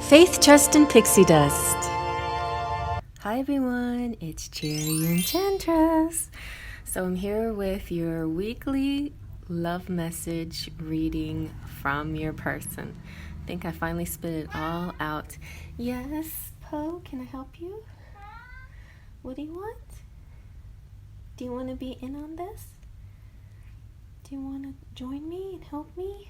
Faith, Trust, and Pixie Dust. Hi everyone, it's CherryEnchantress. So I'm here with your weekly love message reading from your person. I think I finally spit it all out. Yes, Poe, can I help you? What do you want? Do you want to be in on this? Do you want to join me and help me?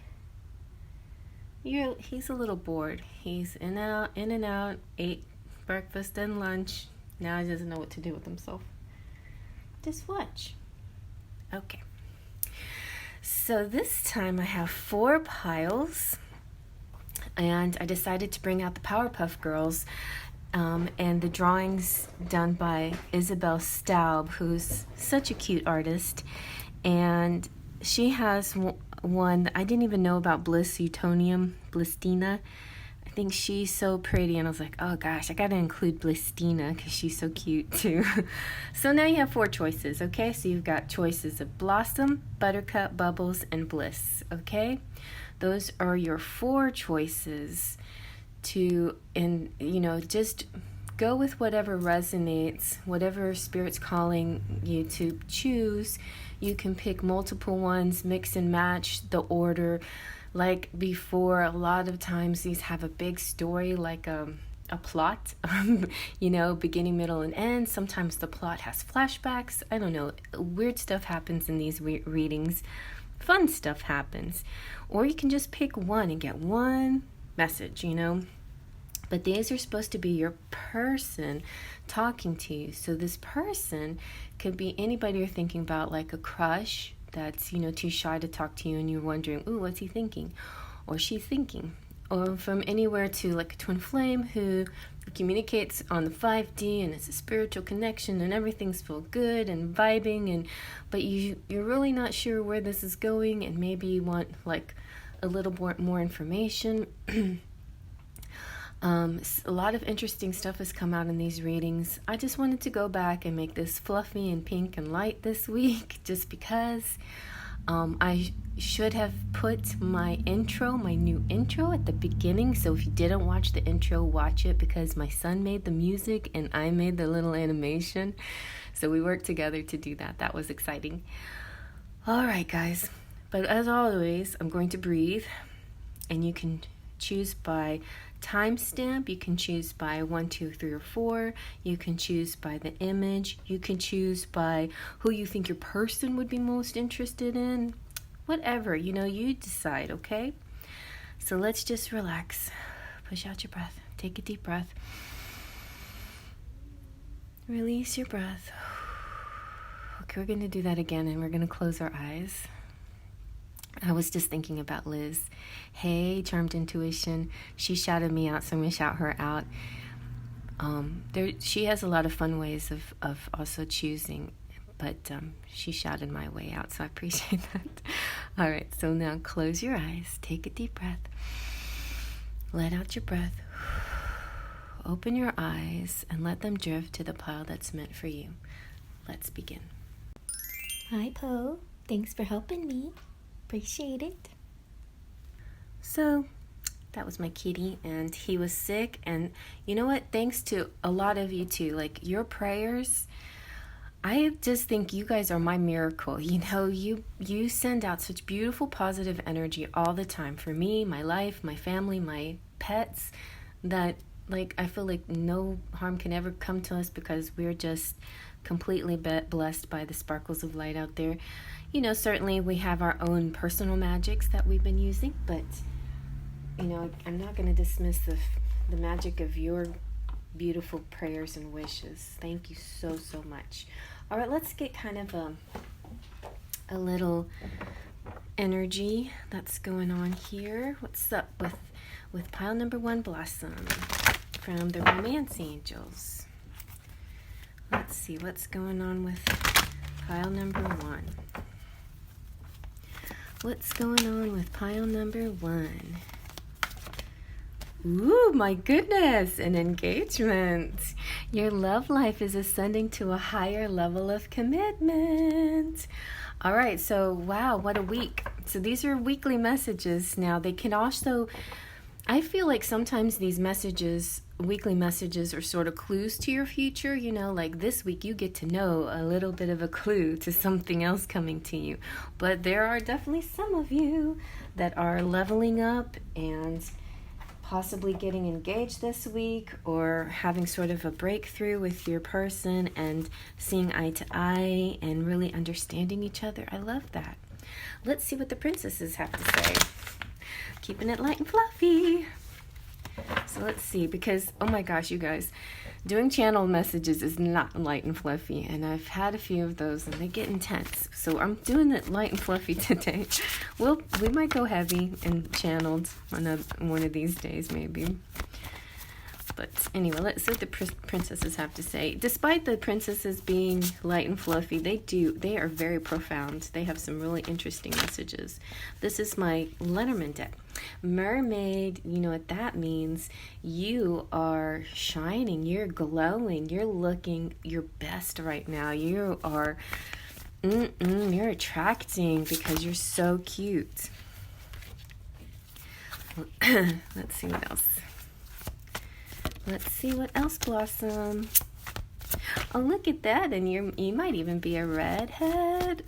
He's a little bored. He's in and out, ate breakfast and lunch. Now he doesn't know what to do with himself. Just watch. Okay. So this time I have 4 piles. And I decided to bring out the Powerpuff Girls and the drawings done by Isabelle Staub, who's such a cute artist. And she has one that I didn't even know about, Bliss Utonium, Blisstina. I think she's so pretty, and I was like, oh gosh, I gotta include Blisstina because she's so cute too. So now you have 4 choices, okay? So you've got choices of Blossom, Buttercup, Bubbles, and Bliss, okay? Those are your 4 choices to, and just go with whatever resonates, whatever Spirit's calling you to choose. You can pick multiple ones, mix and match the order. Like before, a lot of times these have a big story, like a plot, beginning, middle, and end. Sometimes the plot has flashbacks. I don't know. Weird stuff happens in these readings. Fun stuff happens. Or you can just pick one and get one message, But these are supposed to be your person talking to you. So this person could be anybody you're thinking about, like a crush that's, too shy to talk to you and you're wondering, ooh, what's he thinking? Or she thinking? Or from anywhere to like a twin flame who communicates on the 5D and it's a spiritual connection and everything's feel good and vibing, but you're really not sure where this is going and maybe you want like a little more information. A lot of interesting stuff has come out in these readings. I just wanted to go back and make this fluffy and pink and light this week just because I should have put my new intro at the beginning. So if you didn't watch the intro, watch it because my son made the music and I made the little animation. So we worked together to do that. That was exciting. All right, guys. But as always, I'm going to breathe and you can choose by timestamp, you can choose by 1, 2, 3, or 4, you can choose by the image, you can choose by who you think your person would be most interested in, whatever, you decide, okay? So let's just relax, push out your breath, take a deep breath, release your breath. Okay, we're going to do that again and we're going to close our eyes. I was just thinking about Liz. Hey, Charmed Intuition. She shouted me out, so I'm going to shout her out. She has a lot of fun ways of also choosing, but she shouted my way out, so I appreciate that. All right, so now close your eyes. Take a deep breath. Let out your breath. Open your eyes and let them drift to the pile that's meant for you. Let's begin. Hi, Poe. Thanks for helping me. Appreciate it. So that was my kitty and he was sick, and you know what, thanks to a lot of you too, like your prayers, I just think you guys are my miracle. You send out such beautiful positive energy all the time for me, my life, my family, my pets, that like I feel like no harm can ever come to us because we're just completely blessed by the sparkles of light out there. Certainly we have our own personal magics that we've been using, but, I'm not going to dismiss the magic of your beautiful prayers and wishes. Thank you so, so much. All right, let's get kind of a little energy that's going on here. What's up with pile number 1, Blossom, from the Romance Angels? Let's see what's going on with pile number 1. What's going on with pile number 1? Ooh, my goodness, an engagement. Your love life is ascending to a higher level of commitment. All right, so wow, what a week. So these are weekly messages now. They can also I feel like sometimes these messages, weekly messages, are sort of clues to your future. You know, like this week you get to know a little bit of a clue to something else coming to you. But there are definitely some of you that are leveling up and possibly getting engaged this week, or having sort of a breakthrough with your person and seeing eye to eye and really understanding each other. I love that. Let's see what the princesses have to say. Keeping it light and fluffy. So let's see, because oh my gosh, you guys, doing channel messages is not light and fluffy, and I've had a few of those and they get intense. So I'm doing it light and fluffy today. We might go heavy and channeled on one of these days maybe. But anyway, let's see what the princesses have to say. Despite the princesses being light and fluffy, they are very profound. They have some really interesting messages. This is my Lenormand deck. Mermaid, you know what that means. You are shining, you're glowing, you're looking your best right now. You are, you're attracting because you're so cute. Let's see what else. Let's see what else, Blossom. Oh, look at that. And you might even be a redhead,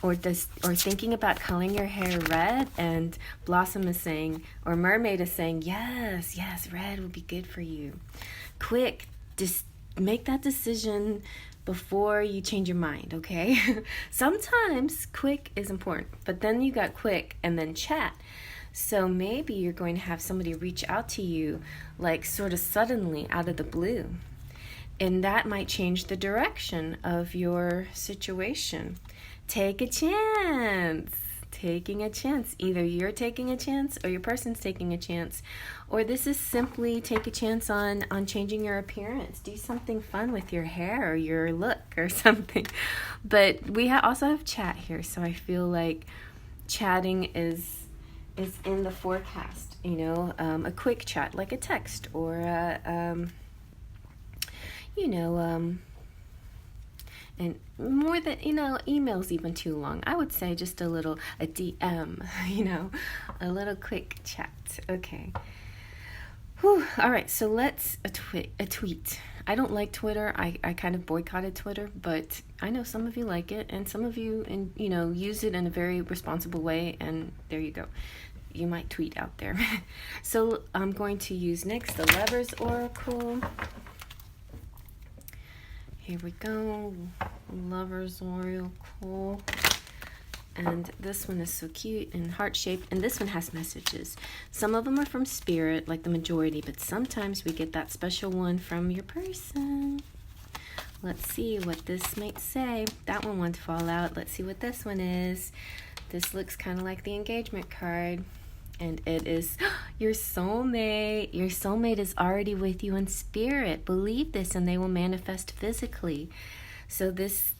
or thinking about coloring your hair red, and Blossom is saying, or Mermaid is saying, yes, red would be good for you. Quick, just make that decision before you change your mind, okay? Sometimes quick is important, but then you got quick and then chat. So maybe you're going to have somebody reach out to you, like sort of suddenly out of the blue. And that might change the direction of your situation. Take a chance. Taking a chance. Either you're taking a chance or your person's taking a chance. Or this is simply take a chance on changing your appearance. Do something fun with your hair or your look or something. But we also have chat here, so I feel like chatting is in the forecast, you know, a quick chat like a text, or and more than, email's even too long. I would say just a DM, a little quick chat. Okay. Whew. All right, so let's a tweet. I don't like Twitter. I kind of boycotted Twitter, but I know some of you like it, and some of you use it in a very responsible way, and there you go. You might tweet out there. So I'm going to use next the Lovers Oracle. Here we go. Lovers Oracle. And this one is so cute and heart-shaped. And this one has messages. Some of them are from Spirit, like the majority, but sometimes we get that special one from your person. Let's see what this might say. That one won't fall out. Let's see what this one is. This looks kind of like the engagement card. And it is your soulmate. Your soulmate is already with you in spirit. Believe this and they will manifest physically. So this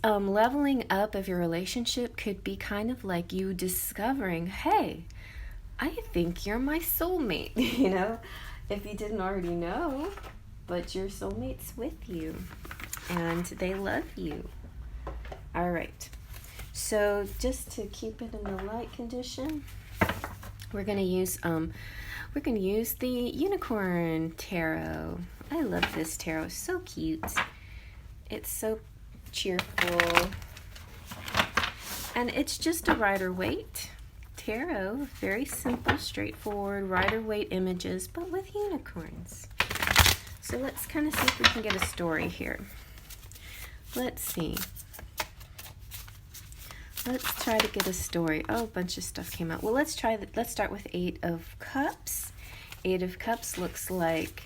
leveling up of your relationship could be kind of like you discovering, hey, I think you're my soulmate, if you didn't already know, but your soulmate's with you and they love you. All right. So just to keep it in the light condition, we're gonna use the Unicorn Tarot. I love this tarot. So cute. It's so cheerful, and it's just a Rider-Waite tarot. Very simple, straightforward Rider-Waite images, but with unicorns. So let's kind of see if we can get a story here. Let's see. Let's try to get a story. Oh, a bunch of stuff came out. Well, let's start with 8 of Cups. 8 of Cups looks like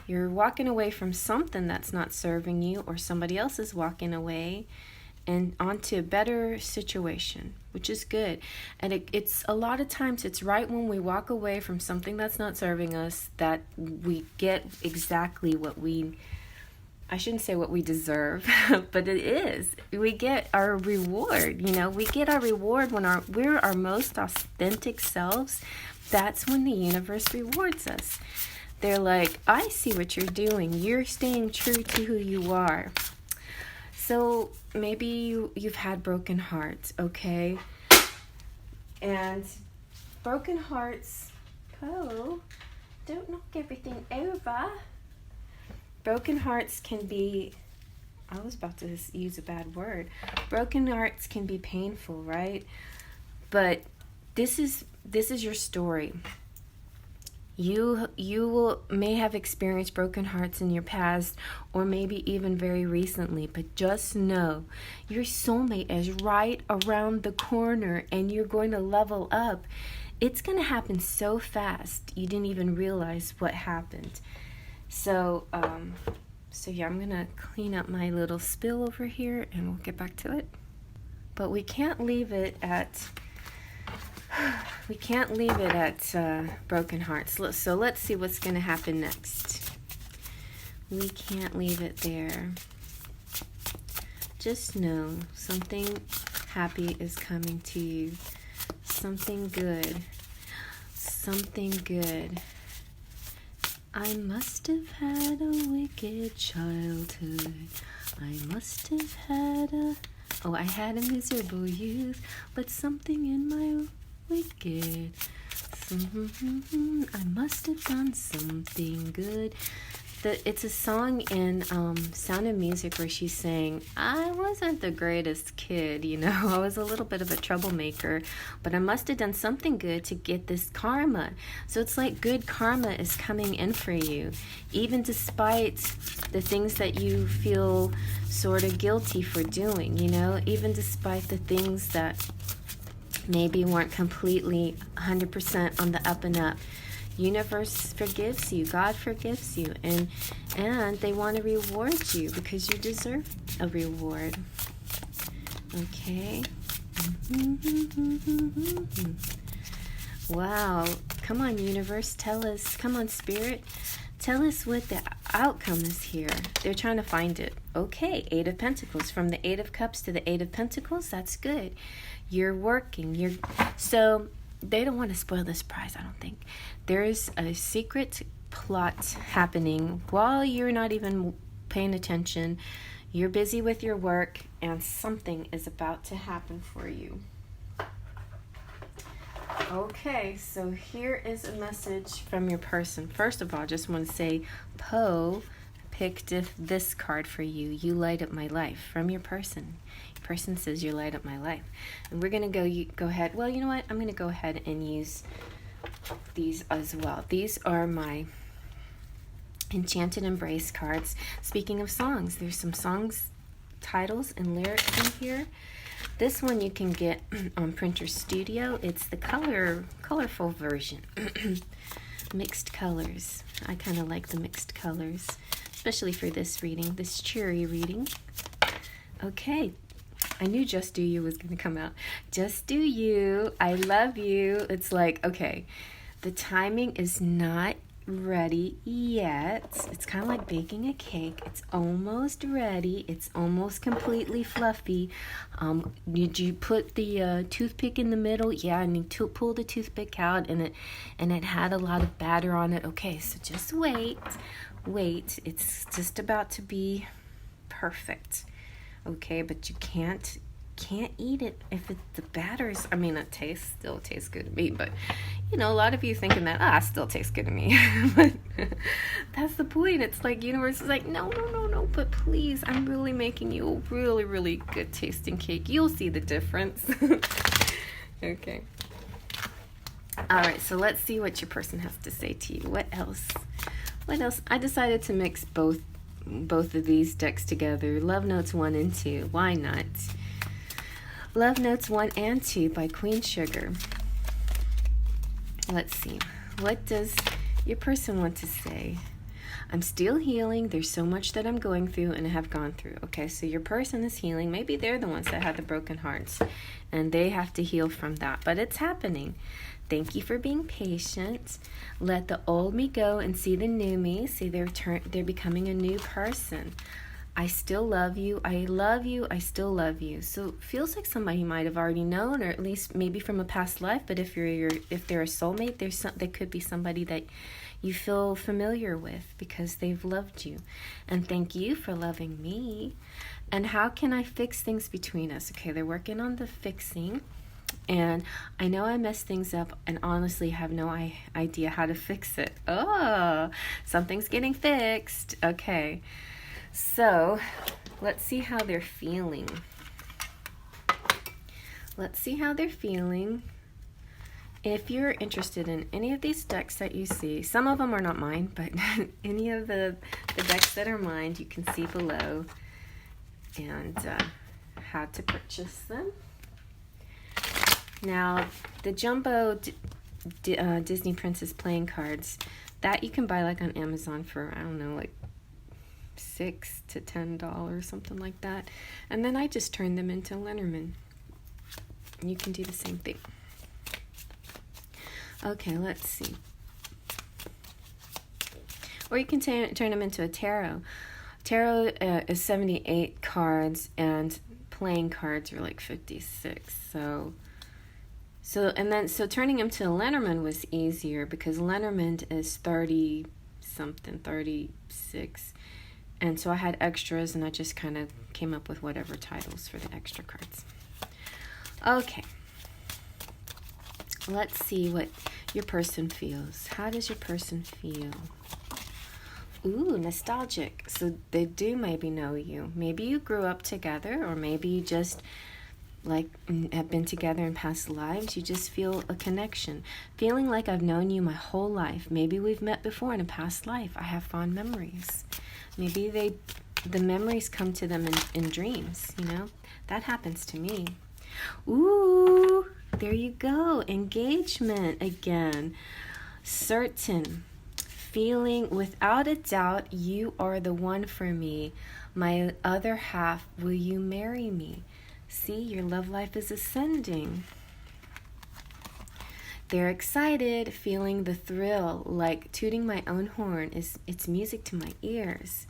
you're walking away from something that's not serving you, or somebody else is walking away and onto a better situation, which is good. And it's a lot of times it's right when we walk away from something that's not serving us that we get exactly what I shouldn't say what we deserve, but it is. We get our reward, We get our reward when we're our most authentic selves. That's when the universe rewards us. They're like, I see what you're doing. You're staying true to who you are. So maybe you've had broken hearts, okay? broken hearts. Oh, don't knock everything over. Broken hearts can be, I was about to use a bad word. Broken hearts can be painful, right? But this is your story. You may have experienced broken hearts in your past, or maybe even very recently, but just know your soulmate is right around the corner and you're going to level up. It's going to happen so fast you didn't even realize what happened. So yeah, I'm going to clean up my little spill over here and we'll get back to it. But we can't leave it at broken hearts. So let's see what's going to happen next. We can't leave it there. Just know something happy is coming to you. Something good. Something good. I must have had a wicked childhood. I must have had I had a miserable youth, but something in my wicked. I must have done something good. It's a song in Sound of Music where she's saying, I wasn't the greatest kid, I was a little bit of a troublemaker, but I must have done something good to get this karma. So it's like good karma is coming in for you, even despite the things that you feel sort of guilty for doing, even despite the things that maybe weren't completely 100% on the up and up. Universe forgives you, God forgives you, and they want to reward you because you deserve a reward. Okay. Wow. Come on, universe, tell us. Come on, spirit, tell us what the outcome is here. They're trying to find it. Okay, 8 of Pentacles. From the 8 of Cups to the 8 of Pentacles, that's good. You're working. So they don't want to spoil the surprise, I don't think. There's a secret plot happening while you're not even paying attention. You're busy with your work, and something is about to happen for you. Okay, so here is a message from your person. First of all, I just want to say, Poe picked this card for you. You light up my life. From your person. Person says you light up my life, and we're gonna go ahead. Well, you know what, I'm gonna go ahead and use these as well. These are my Enchanted Embrace cards. Speaking of songs, there's some songs titles and lyrics in here. This one you can get on Printer Studio. It's the colorful version. Mixed colors. I kind of like the mixed colors, especially for this reading, this cherry reading. Okay, I knew Just Do You was going to come out. Just do you. I love you. It's like, okay, the timing is not ready yet. It's kind of like baking a cake. It's almost ready. It's almost completely fluffy. Did you put the toothpick in the middle? Yeah, and you pull the toothpick out, and it had a lot of batter on it. Okay, so just wait. It's just about to be perfect. Okay, but you can't eat it if the batter's, it still tastes good to me, but a lot of you thinking that still tastes good to me. But that's the point. It's like universe is like, no, but please, I'm really making you a really, really good tasting cake. You'll see the difference. Okay. All right, so let's see what your person has to say to you. What else? I decided to mix both of these decks together. Love Notes 1 and 2. Why not? Love Notes 1 and 2 by Queen Sugar. Let's see. What does your person want to say? I'm still healing. There's so much that I'm going through and have gone through. Okay, so your person is healing. Maybe they're the ones that had the broken hearts and they have to heal from that, but it's happening. Thank you for being patient. Let the old me go and see the new me. See, they're becoming a new person. I still love you. I love you. I still love you. So it feels like somebody you might have already known, or at least maybe from a past life. But if they're a soulmate, they could be somebody that you feel familiar with because they've loved you. And thank you for loving me. And how can I fix things between us? Okay, they're working on the fixing. And I know I messed things up and honestly have no idea how to fix it. Oh, something's getting fixed. Okay, so let's see how they're feeling. Let's see how they're feeling. If you're interested in any of these decks that you see, some of them are not mine, but any of the decks that are mine, you can see below, and how to purchase them. Now, the jumbo Disney Princess playing cards, that you can buy like on Amazon for, I don't know, like $6 to $10, something like that. And then I just turn them into Lenormand. You can do the same thing. Okay, let's see. Or you can turn them into a tarot. Tarot is 78 cards, and playing cards are like 56. So turning them to Lenormand was easier because Lenormand is 30 something, 36. And so I had extras, and I just kind of came up with whatever titles for the extra cards. Okay. Let's see what your person feels. How does your person feel? Ooh, nostalgic. So they do maybe know you. Maybe you grew up together, or maybe you just like have been together in past lives. You just feel a connection. Feeling like I've known you my whole life. Maybe we've met before in a past life. I have fond memories. Maybe the memories come to them in dreams, you know? That happens to me. Ooh, there you go. Engagement again. Certain. Feeling without a doubt you are the one for me. My other half, will you marry me? See, your love life is ascending. They're excited, feeling the thrill, like tooting my own horn. It's music to my ears.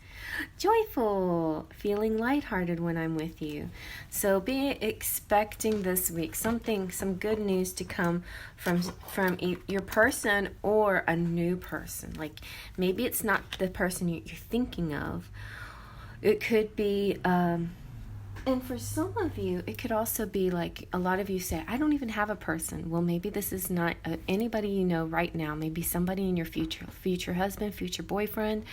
Joyful, feeling lighthearted when I'm with you. So be expecting this week some good news to come from your person or a new person. Like maybe it's not the person you're thinking of. It could be and for some of you, it could also be like a lot of you say, I don't even have a person. Well, maybe this is not anybody you know right now. Maybe somebody in your future husband, future boyfriend,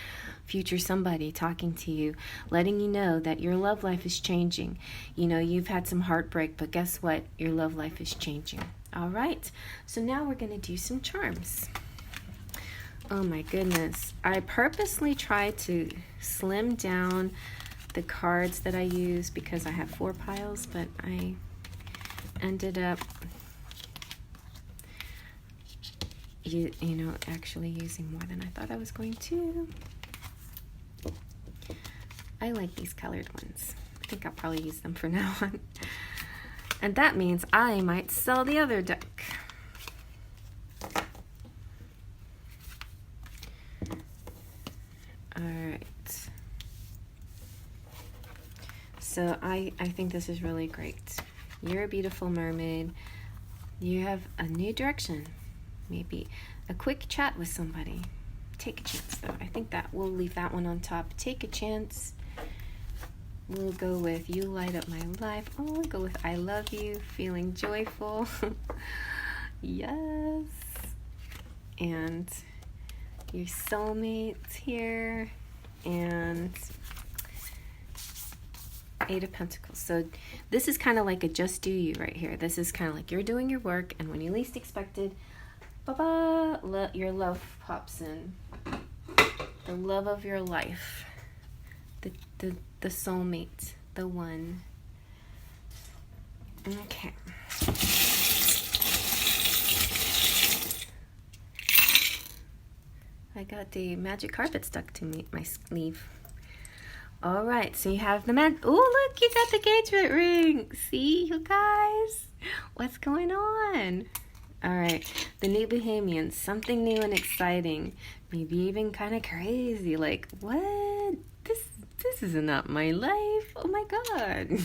future somebody talking to you, letting you know that your love life is changing. You know, you've had some heartbreak, but guess what? Your love life is changing. All right. So now we're going to do some charms. Oh my goodness. I purposely tried to slim down the cards that I use because I have 4 piles, but I ended up you know, actually using more than I thought I was going to. I like these colored ones. I think I'll probably use them from now on. And that means I might sell the other deck. All right. So I think this is really great. You're a beautiful mermaid. You have a new direction. Maybe a quick chat with somebody. Take a chance, though. I think that we'll leave that one on top. Take a chance. We'll go with you light up my life. Oh, we'll go with I love you, feeling joyful. Yes. And your soulmates here. And 8 of Pentacles. So this is kind of like a just do you right here. This is kind of like you're doing your work, and when you least expected, your love pops in. The love of your life. The soulmate. The one. Okay. I got the magic carpet stuck to my sleeve. All right, so you have the oh, look, you got the engagement ring. See, you guys? What's going on? All right, the new Bohemians, something new and exciting. Maybe even kind of crazy. Like, what? This is not my life. Oh, my God.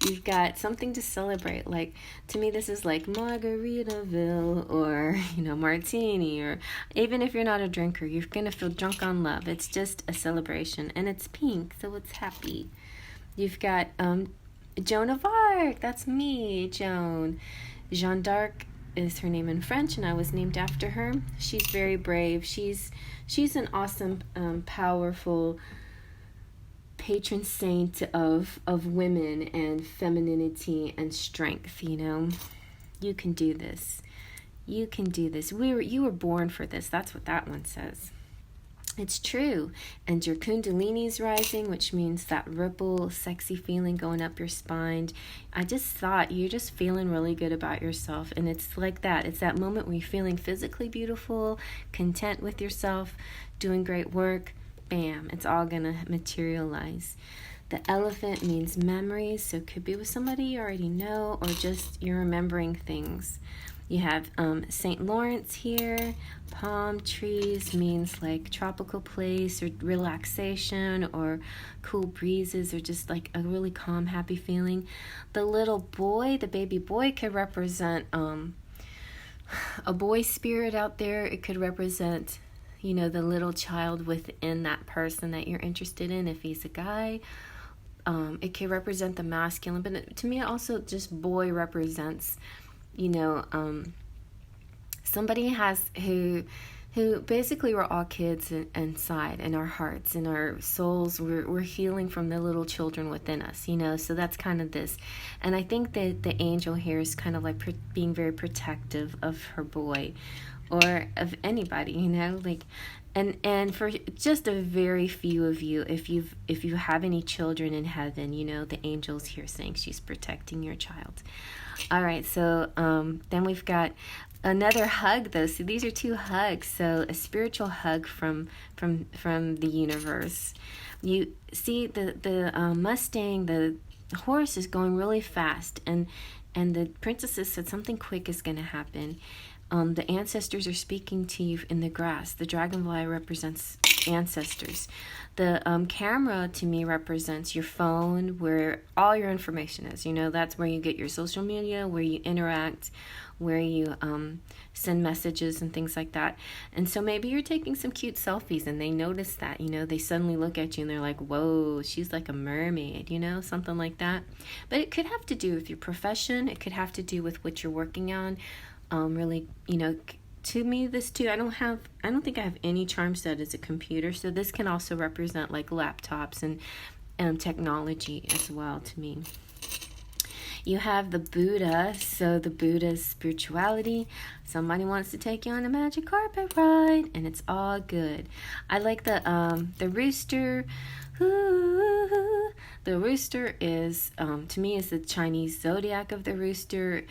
You've got something to celebrate. Like, to me, this is like Margaritaville or, you know, martini, or even if you're not a drinker, you're going to feel drunk on love. It's just a celebration, and it's pink, so it's happy. You've got Joan of Arc. That's me, Joan. Jeanne d'Arc is her name in French, and I was named after her. She's very brave. She's an awesome, powerful patron saint of women and femininity and strength. You know, you can do this. You can do this. You were born for this. That's what that one says. It's true. And your kundalini's rising, which means that ripple, sexy feeling going up your spine. I just thought you're just feeling really good about yourself. And it's like that. It's that moment where you're feeling physically beautiful, content with yourself, doing great work. Bam, it's all going to materialize. The elephant means memories. So it could be with somebody you already know, or just you're remembering things. You have St. Lawrence here. Palm trees means like tropical place or relaxation or cool breezes or just like a really calm, happy feeling. The little boy, the baby boy, could represent a boy spirit out there. It could represent, you know, the little child within that person that you're interested in if he's a guy. It could represent the masculine, but to me also just boy represents, you know, somebody who basically we're all kids inside, in our hearts, in our souls. We're healing from the little children within us, you know. So that's kind of this, and I think that the angel here is kind of like being very protective of her boy, or of anybody, you know, like. And for just a very few of you, if you have any children in heaven, you know, the angel's here saying she's protecting your child. All right, so then we've got another hug, though. So these are two hugs. So a spiritual hug from the universe. You see the Mustang, the horse is going really fast, and the princesses said something quick is going to happen. The ancestors are speaking to you in the grass. The dragonfly represents ancestors. The camera to me represents your phone, where all your information is. You know, that's where you get your social media, where you interact, where you send messages and things like that. And so maybe you're taking some cute selfies and they notice that, you know, they suddenly look at you and they're like, whoa, she's like a mermaid, you know, something like that. But it could have to do with your profession. It could have to do with what you're working on. Really, you know, to me, this too, I don't think I have any charm set as a computer, so this can also represent like laptops and technology as well to me. You have the Buddha, so the Buddha's spirituality. Somebody wants to take you on a magic carpet ride, and it's all good. I like the rooster. Ooh, the rooster is, to me, is the Chinese zodiac of the rooster.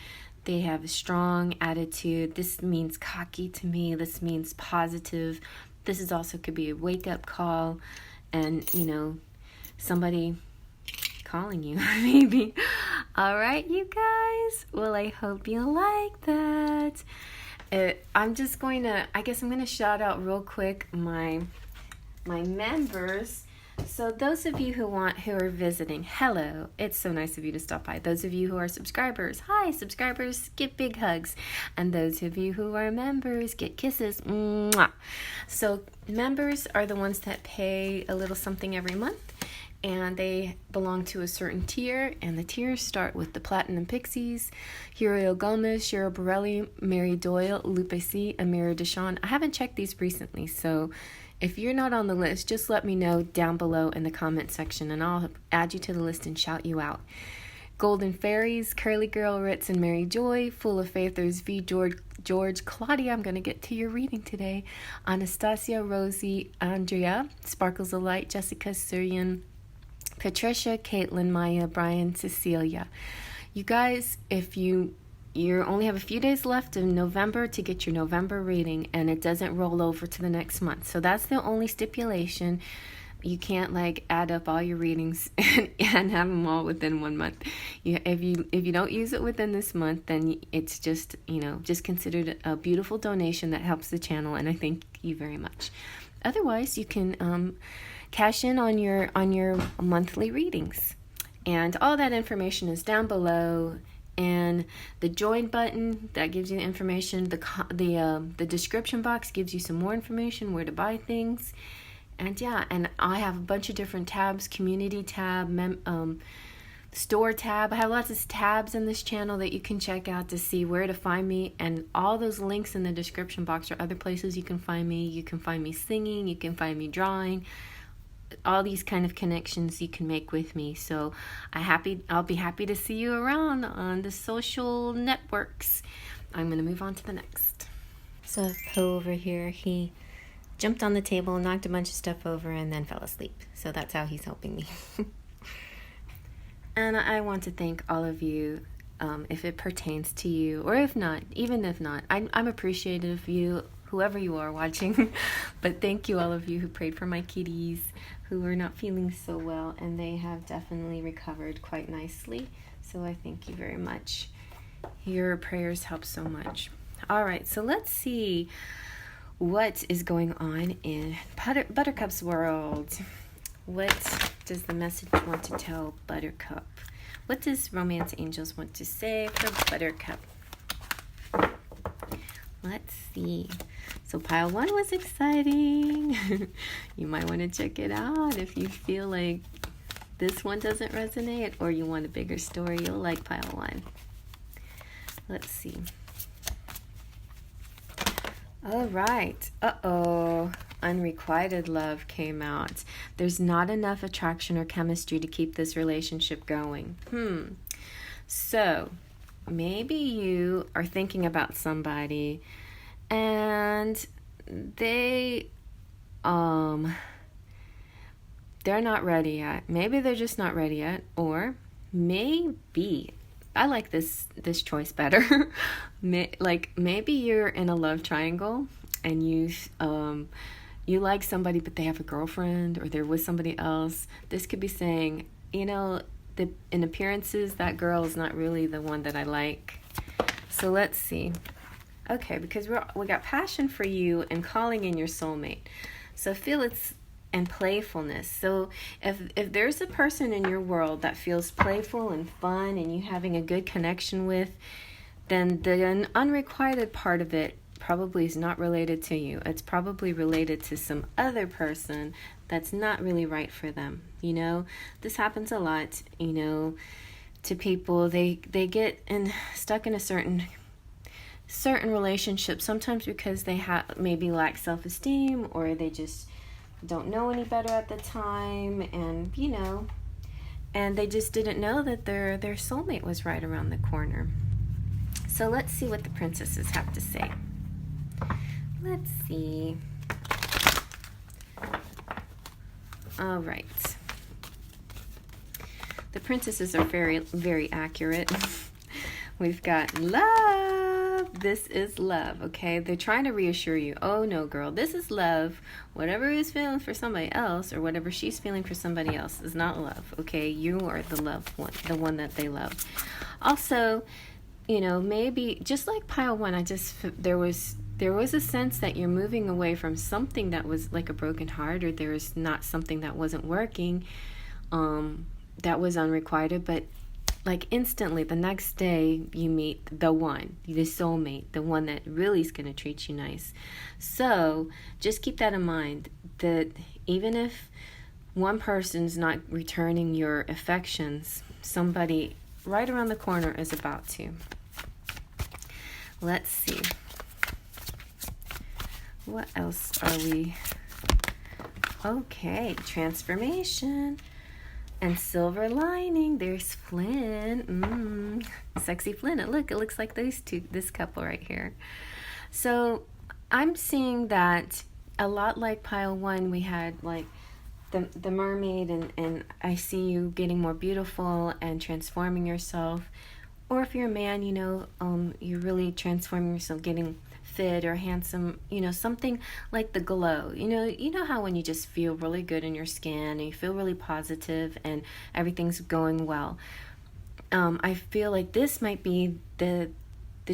They have a strong attitude. This means cocky to me. This means positive. This is also could be a wake-up call, and, you know, somebody calling you, maybe. All right, you guys. Well, I hope you like that. I'm just going to, I guess I'm going to shout out real quick my members. So those of you who are visiting, hello, it's so nice of you to stop by. Those of you who are subscribers, hi, subscribers, get big hugs. And those of you who are members, get kisses. Mwah. So members are the ones that pay a little something every month, and they belong to a certain tier, and the tiers start with the Platinum Pixies, Hurio Gomez, Cheryl Borelli, Mary Doyle, Lupe C., Amira Deshawn. I haven't checked these recently, so if you're not on the list, just let me know down below in the comment section, and I'll add you to the list and shout you out. Golden Fairies, Curly Girl, Ritz, and Mary Joy. Full of Faith, there's V, George, Claudia. I'm going to get to your reading today. Anastasia, Rosie, Andrea, Sparkles of Light, Jessica, Syrian, Patricia, Caitlin, Maya, Brian, Cecilia. You guys, if you only have a few days left in November to get your November reading, and it doesn't roll over to the next month. So that's the only stipulation. You can't like add up all your readings and have them all within 1 month. If you don't use it within this month, then it's just, you know, just considered a beautiful donation that helps the channel, and I thank you very much. Otherwise, you can cash in on your monthly readings, and all that information is down below. And the join button, that gives you the information. The description box gives you some more information, where to buy things. And yeah, and I have a bunch of different tabs: community tab, store tab. I have lots of tabs in this channel that you can check out to see where to find me, and all those links in the description box are other places you can find me. You can find me singing, you can find me drawing, all these kind of connections you can make with me. So I'll be happy to see you around on the social networks. I'm going to move on to the next. So Poe over here, he jumped on the table, knocked a bunch of stuff over, and then fell asleep. So that's how he's helping me. And I want to thank all of you, if it pertains to you, or if not, even if not, I'm appreciative of you, whoever you are watching. But thank you, all of you who prayed for my kitties who were not feeling so well, and they have definitely recovered quite nicely. So I thank you very much. Your prayers help so much. All right, so let's see what is going on in Buttercup's world. What does the message want to tell Buttercup? What does Romance Angels want to say for Buttercup? Let's see. So pile 1 was exciting. You might want to check it out if you feel like this one doesn't resonate, or you want a bigger story. You'll like pile 1. Let's see. All right. Uh-oh. Unrequited love came out. There's not enough attraction or chemistry to keep this relationship going. So maybe you are thinking about somebody and they're not ready yet. Maybe they're just not ready yet, or maybe, I like this choice better. Maybe you're in a love triangle and you like somebody, but they have a girlfriend, or they're with somebody else. This could be saying, in appearances, that girl is not really the one that I like. So let's see. Okay, because we got passion for you and calling in your soulmate. So feel it's and playfulness. So if there's a person in your world that feels playful and fun and you having a good connection with, then the unrequited part of it probably is not related to you. It's probably related to some other person that's not really right for them. This happens a lot, to people. They get stuck in a certain relationship, sometimes because they maybe lack self-esteem, or they just don't know any better at the time, and and they just didn't know that their soulmate was right around the corner. So let's see what the princesses have to say. Let's see. All right. The princesses are very, very accurate. We've got love. This is love, okay? They're trying to reassure you. Oh, no, girl. This is love. Whatever he's feeling for somebody else, or whatever she's feeling for somebody else, is not love, okay? You are the loved one, the one that they love. Also, maybe just like pile 1, there was a sense that you're moving away from something that was like a broken heart, or there was not something that wasn't working, that was unrequited, but like instantly the next day you meet the one, the soulmate, the one that really is going to treat you nice. So just keep that in mind, that even if one person's not returning your affections, somebody right around the corner is about to. Let's see. What else are we? Okay, transformation and silver lining. There's Flynn. Sexy Flynn. It looks like this couple right here. So I'm seeing that a lot like pile 1, we had like the mermaid, and I see you getting more beautiful and transforming yourself. Or if you're a man, you're really transforming yourself, getting fit or handsome, something like the glow. You know how when you just feel really good in your skin and you feel really positive and everything's going well. I feel like this might be the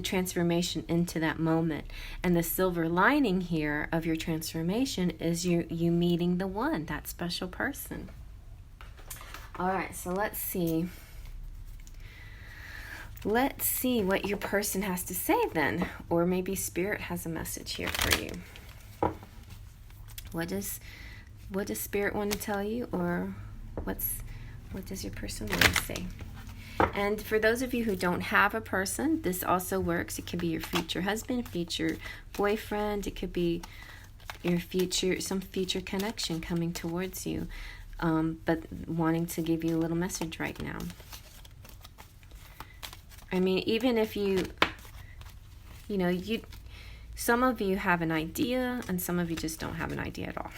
transformation into that moment. And the silver lining here of your transformation is you meeting the one, that special person. All right, so let's see. Let's see what your person has to say then. Or maybe Spirit has a message here for you. What does Spirit want to tell you? Or What does your person really say? And for those of you who don't have a person, this also works. It can be your future husband, future boyfriend. It could be your some future connection coming towards you, but wanting to give you a little message right now. I mean, even if some of you have an idea and some of you just don't have an idea at all.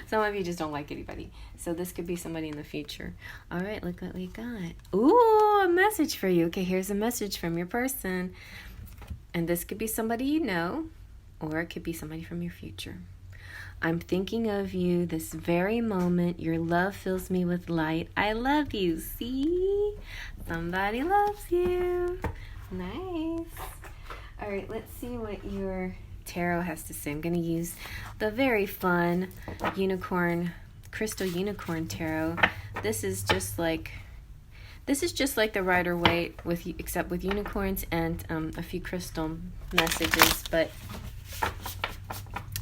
Some of you just don't like anybody. So this could be somebody in the future. All right, look what we got. Ooh, a message for you. Okay, here's a message from your person. And this could be somebody you know, or it could be somebody from your future. I'm thinking of you this very moment. Your love fills me with light. I love you. See? Somebody loves you. Nice. All right, let's see what your tarot has to say. I'm going to use the very fun crystal unicorn tarot. This is just like the Rider-Waite except with unicorns and a few crystal messages, but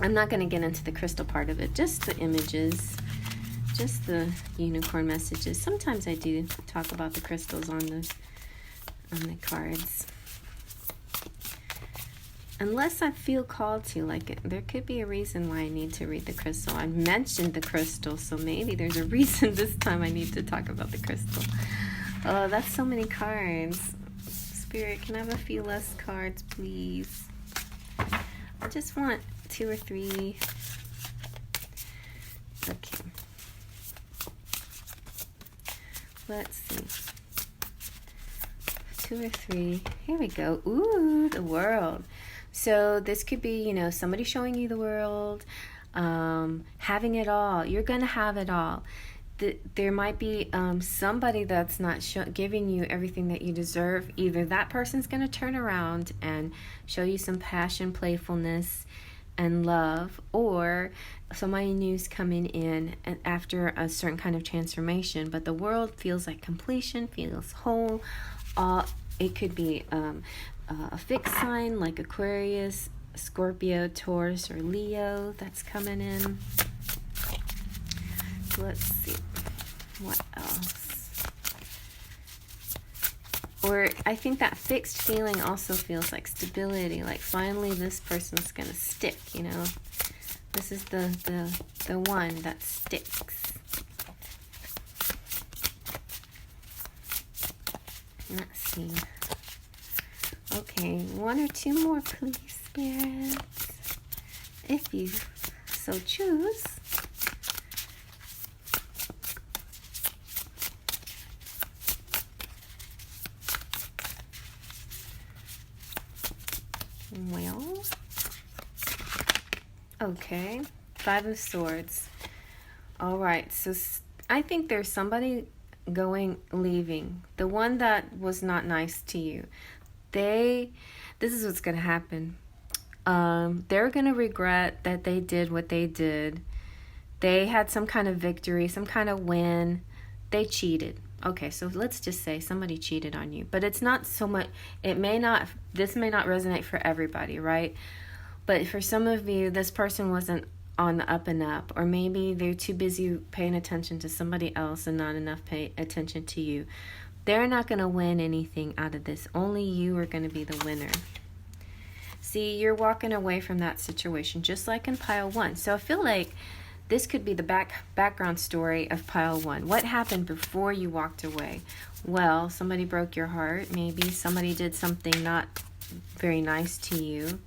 I'm not going to get into the crystal part of it. Just the images, just the unicorn messages. Sometimes I do talk about the crystals on the cards. Unless I feel called to, there could be a reason why I need to read the crystal. I mentioned the crystal, so maybe there's a reason this time I need to talk about the crystal. Oh, that's so many cards. Spirit, can I have a few less cards, please? I just want 2 or 3. Okay. Let's see. 2 or 3. Here we go. Ooh, the world. So this could be, somebody showing you the world, having it all. You're going to have it all. There might be somebody that's not giving you everything that you deserve. Either that person's going to turn around and show you some passion, playfulness, and love, or somebody new's coming in after a certain kind of transformation. But the world feels like completion, feels whole. It could be a fixed sign like Aquarius, Scorpio, Taurus, or Leo that's coming in. Let's see. What else? Or I think that fixed feeling also feels like stability, like finally this person's going to stick, This is the one that sticks. Let's see. Okay, 1 or 2 more, please, spirits. If you so choose. Well, okay, 5 of Swords. All right, so I think there's somebody leaving. The one that was not nice to you. This is what's going to happen. They're going to regret that they did what they did. They had some kind of victory, some kind of win. They cheated. Okay, so let's just say somebody cheated on you. But it's not so much, this may not resonate for everybody, right? But for some of you, this person wasn't on the up and up. Or maybe they're too busy paying attention to somebody else and not enough pay attention to you. They're not going to win anything out of this. Only you are going to be the winner. See, you're walking away from that situation, just like in pile 1. So I feel like this could be the background story of pile 1. What happened before you walked away? Well, somebody broke your heart. Maybe somebody did something not very nice to you.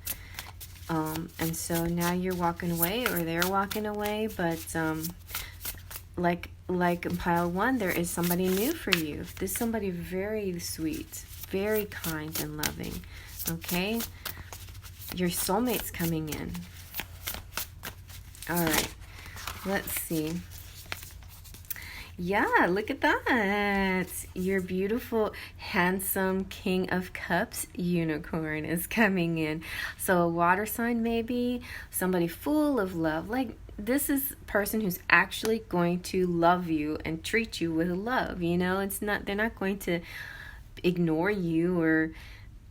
And so now you're walking away, or they're walking away. But like in pile 1, there is somebody new for you. This is somebody very sweet, very kind and loving. Okay? Your soulmate's coming in. All right. Let's see. Yeah, look at that. Your beautiful, handsome King of Cups unicorn is coming in. So a water sign maybe, somebody full of love. Like, this is a person who's actually going to love you and treat you with love. They're not going to ignore you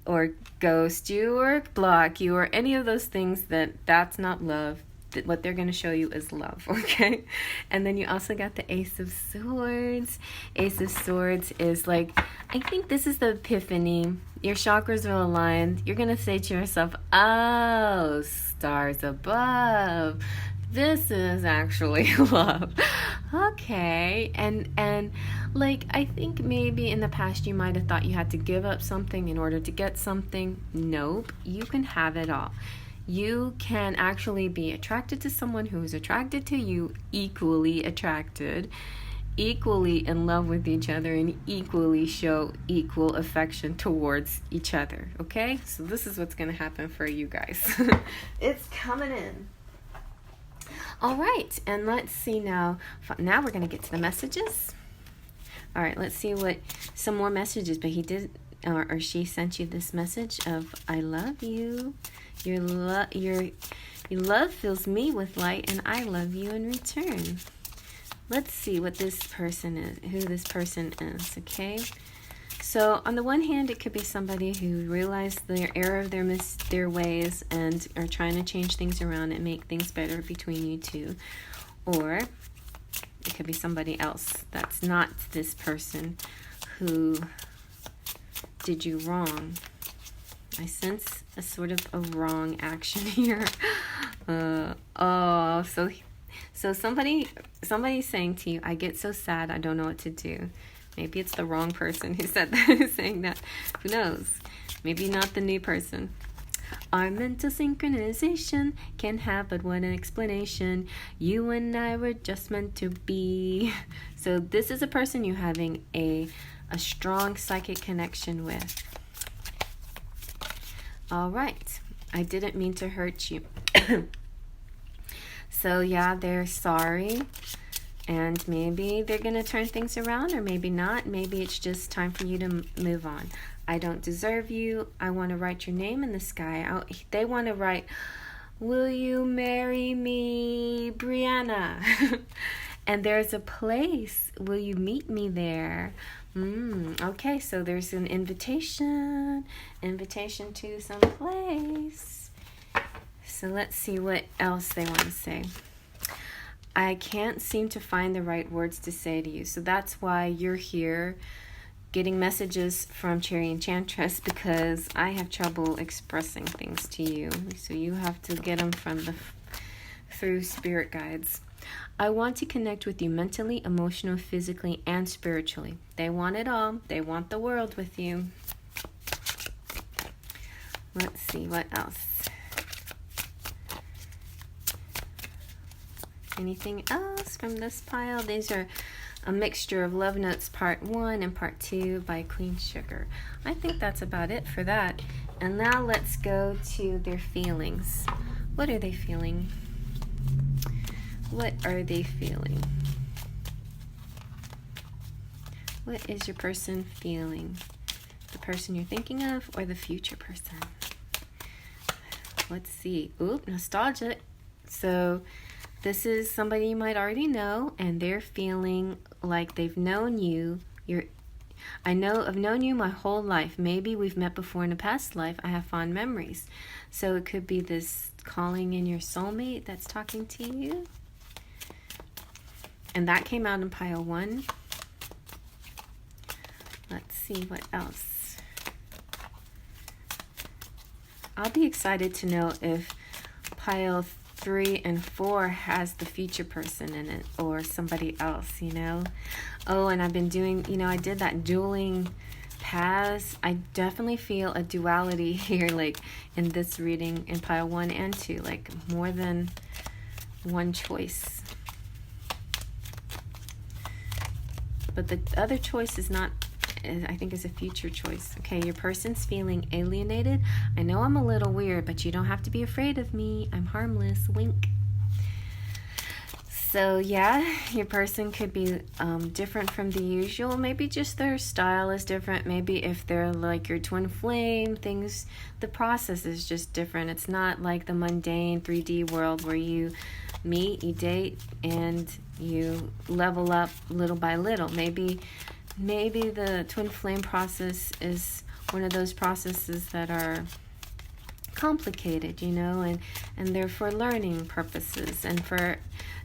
or ghost you or block you or any of those things. That's not love. what they're going to show you is love, okay? And then you also got the Ace of Swords. Ace of Swords is like, I think this is the epiphany. Your chakras are aligned. You're going to say to yourself, oh, stars above, this is actually love. Okay. And like, I think maybe in the past you might have thought you had to give up something in order to get something. Nope. You can have it all. You can actually be attracted to someone who is attracted to you, equally attracted, equally in love with each other, and equally show equal affection towards each other. Okay? So this is what's going to happen for you guys. It's coming in. All right, and let's see now. Now we're going to get to the messages. All right, let's see what some more messages. But he did, or she sent you this message of, I love you. Your love fills me with light, and I love you in return. Let's see what this person is, who this person is, okay? So on the one hand, it could be somebody who realized their error of their ways and are trying to change things around and make things better between you two. Or it could be somebody else that's not this person who did you wrong. I sense a sort of a wrong action here. So somebody's saying to you, I get so sad, I don't know what to do. Maybe it's the wrong person who said that, who's saying that. Who knows? Maybe not the new person. Our mental synchronization can have but one explanation. You and I were just meant to be. So this is a person you're having a strong psychic connection with. All right. I didn't mean to hurt you. So yeah, they're sorry. And maybe they're going to turn things around, or maybe not. Maybe it's just time for you to move on. I don't deserve you. I want to write your name in the sky. They want to write, will you marry me, Brianna? And there's a place. Will you meet me there? Okay, so there's an invitation to some place. So let's see what else they want to say. I can't seem to find the right words to say to you. So that's why you're here getting messages from Cherry Enchantress, because I have trouble expressing things to you. So you have to get them through spirit guides. I want to connect with you mentally, emotionally, physically, and spiritually. They want it all. They want the world with you. Let's see what else. Anything else from this pile? These are a mixture of Love Notes Part 1 and Part 2 by Queen Sugar. I think that's about it for that. And now let's go to their feelings. What are they feeling? What are they feeling? What is your person feeling? The person you're thinking of or the future person? Let's see. Ooh, nostalgic. So this is somebody you might already know, and they're feeling like they've known you. I've known you my whole life. Maybe we've met before in a past life. I have fond memories. So it could be this calling in your soulmate that's talking to you. And that came out in pile 1. Let's see what else. I'll be excited to know if pile 3 and 4 has the future person in it, or somebody else, you know. Oh, and I've been doing, I did that dueling paths. I definitely feel a duality here, like in this reading in pile 1 and 2, like more than one choice. But the other choice is not, I think, is a future choice. Okay, your person's feeling alienated. I know I'm a little weird, but you don't have to be afraid of me. I'm harmless. Wink. So yeah, your person could be different from the usual. Maybe just their style is different. Maybe if they're like your twin flame, the process is just different. It's not like the mundane 3D world where you meet, you date, and you level up little by little. Maybe the twin flame process is one of those processes that are complicated, you know, and they're for learning purposes and for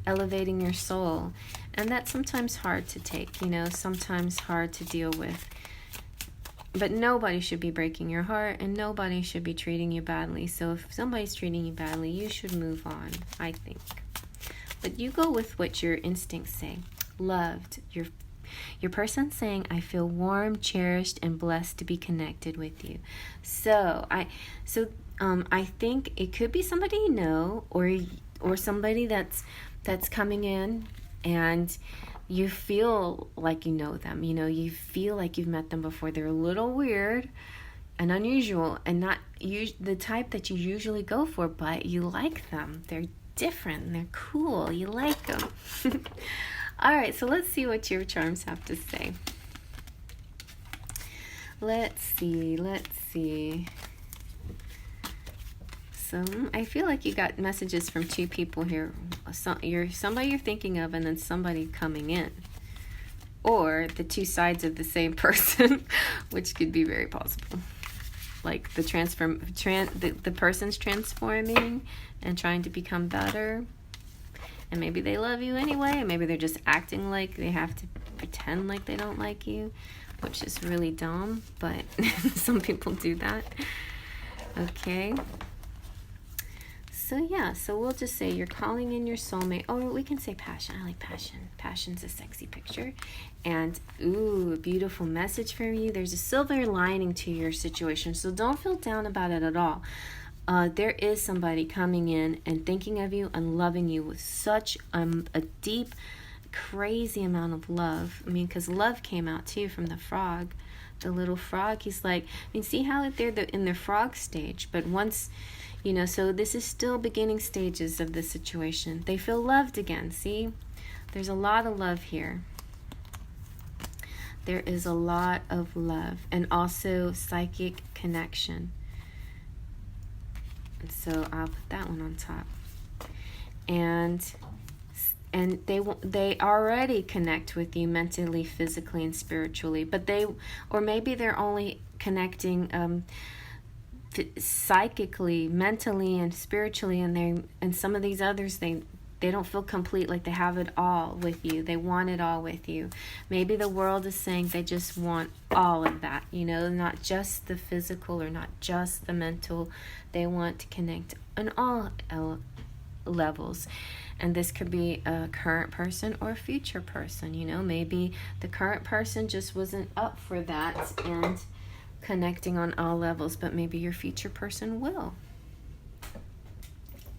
elevating your soul. And that's sometimes hard to take, you know, sometimes hard to deal with. But nobody should be breaking your heart, and nobody should be treating you badly. So if somebody's treating you badly, you should move on, I think. But you go with what your instincts say. Loved. Your person's saying, I feel warm, cherished, and blessed to be connected with you. So I think it could be somebody you know, or somebody that's coming in, and you feel like you know them. You know, you feel like you've met them before. They're a little weird and unusual, and not the type that you usually go for, but you like them. They're different and they're cool. You like them. All right, so let's see what your charms have to say. Let's see. So I feel like you got messages from two people here. Somebody you're thinking of, and then somebody coming in. Or the two sides of the same person, which could be very possible. Like the person's transforming and trying to become better. And maybe they love you anyway, and maybe they're just acting like they have to pretend like they don't like you, which is really dumb, but some people do that. Okay. So yeah, so we'll just say you're calling in your soulmate. Or we can say passion. I like passion. Passion's a sexy picture. And ooh, a beautiful message from you. There's a silver lining to your situation, so don't feel down about it at all. There is somebody coming in and thinking of you and loving you with such a deep, crazy amount of love. I mean, because love came out too from the frog. The little frog, he's like, I mean, see how they're in their frog stage, but once, you know, so this is still beginning stages of the situation. They feel loved again, see? There's a lot of love here. There is a lot of love, and also psychic connection. And so I'll put that one on top. And they already connect with you mentally, physically, and spiritually. But maybe they're only connecting psychically, mentally, and spiritually. And some of these others, they don't feel complete, like they have it all with you. They want it all with you. Maybe the world is saying they just want all of that, you know, not just the physical or not just the mental. They want to connect on all levels. And this could be a current person or a future person, you know. Maybe the current person just wasn't up for that and connecting on all levels, but maybe your future person will.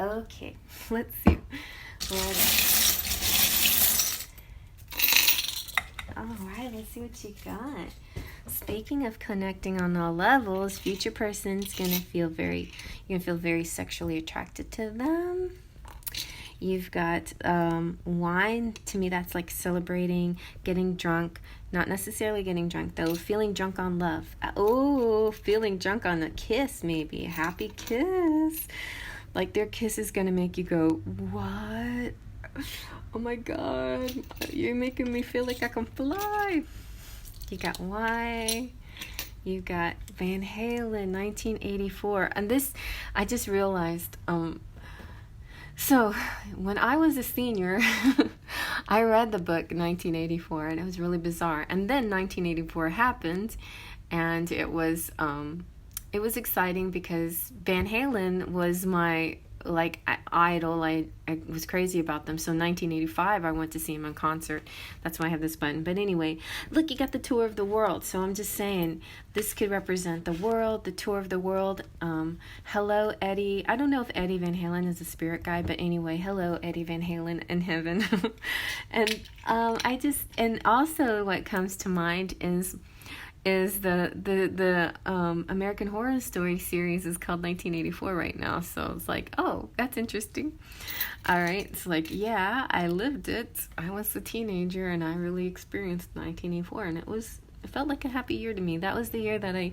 Okay, let's see. All right, let's see what you got. Speaking of connecting on all levels, future person's you're gonna feel very sexually attracted to them. You've got wine. To me, that's like celebrating, getting drunk. Not necessarily getting drunk, though. Feeling drunk on love. Oh, feeling drunk on a kiss, maybe. A happy kiss. Like their kiss is going to make you go, what? Oh my God. You're making me feel like I can fly. You got why? You got Van Halen, 1984. And this, I just realized, so when I was a senior, I read the book 1984, and it was really bizarre. And then 1984 happened, and it was exciting because Van Halen was my idol. I was crazy about them. So 1985, I went to see him in concert. That's why I have this button. But anyway, look, you got the tour of the world. So I'm just saying, this could represent the world, the tour of the world. Hello, Eddie. I don't know if Eddie Van Halen is a spirit guy, but anyway, hello, Eddie Van Halen in heaven. And also what comes to mind is the American Horror Story series is called 1984 right now. So it's like, oh, that's interesting. All right. It's like, yeah, I lived it. I was a teenager and I really experienced 1984, and it felt like a happy year to me. That was the year that I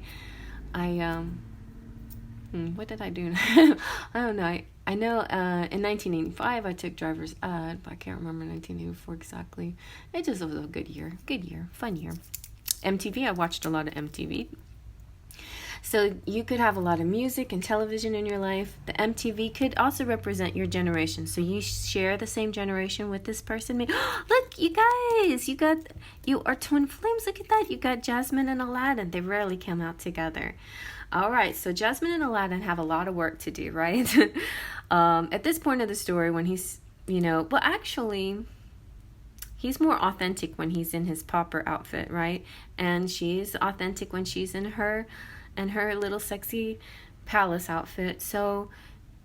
what did I do? I don't know. I know in 1985 I took driver's ed, but I can't remember 1984 exactly. It just was a good year, fun year. MTV, I watched a lot of MTV. So you could have a lot of music and television in your life. The MTV could also represent your generation. So you share the same generation with this person. Look, you guys, you are twin flames. Look at that. You got Jasmine and Aladdin. They rarely come out together. All right, so Jasmine and Aladdin have a lot of work to do, right? At this point of the story, when he's, well, actually, he's more authentic when he's in his pauper outfit, right? And she's authentic when she's in her little sexy palace outfit. So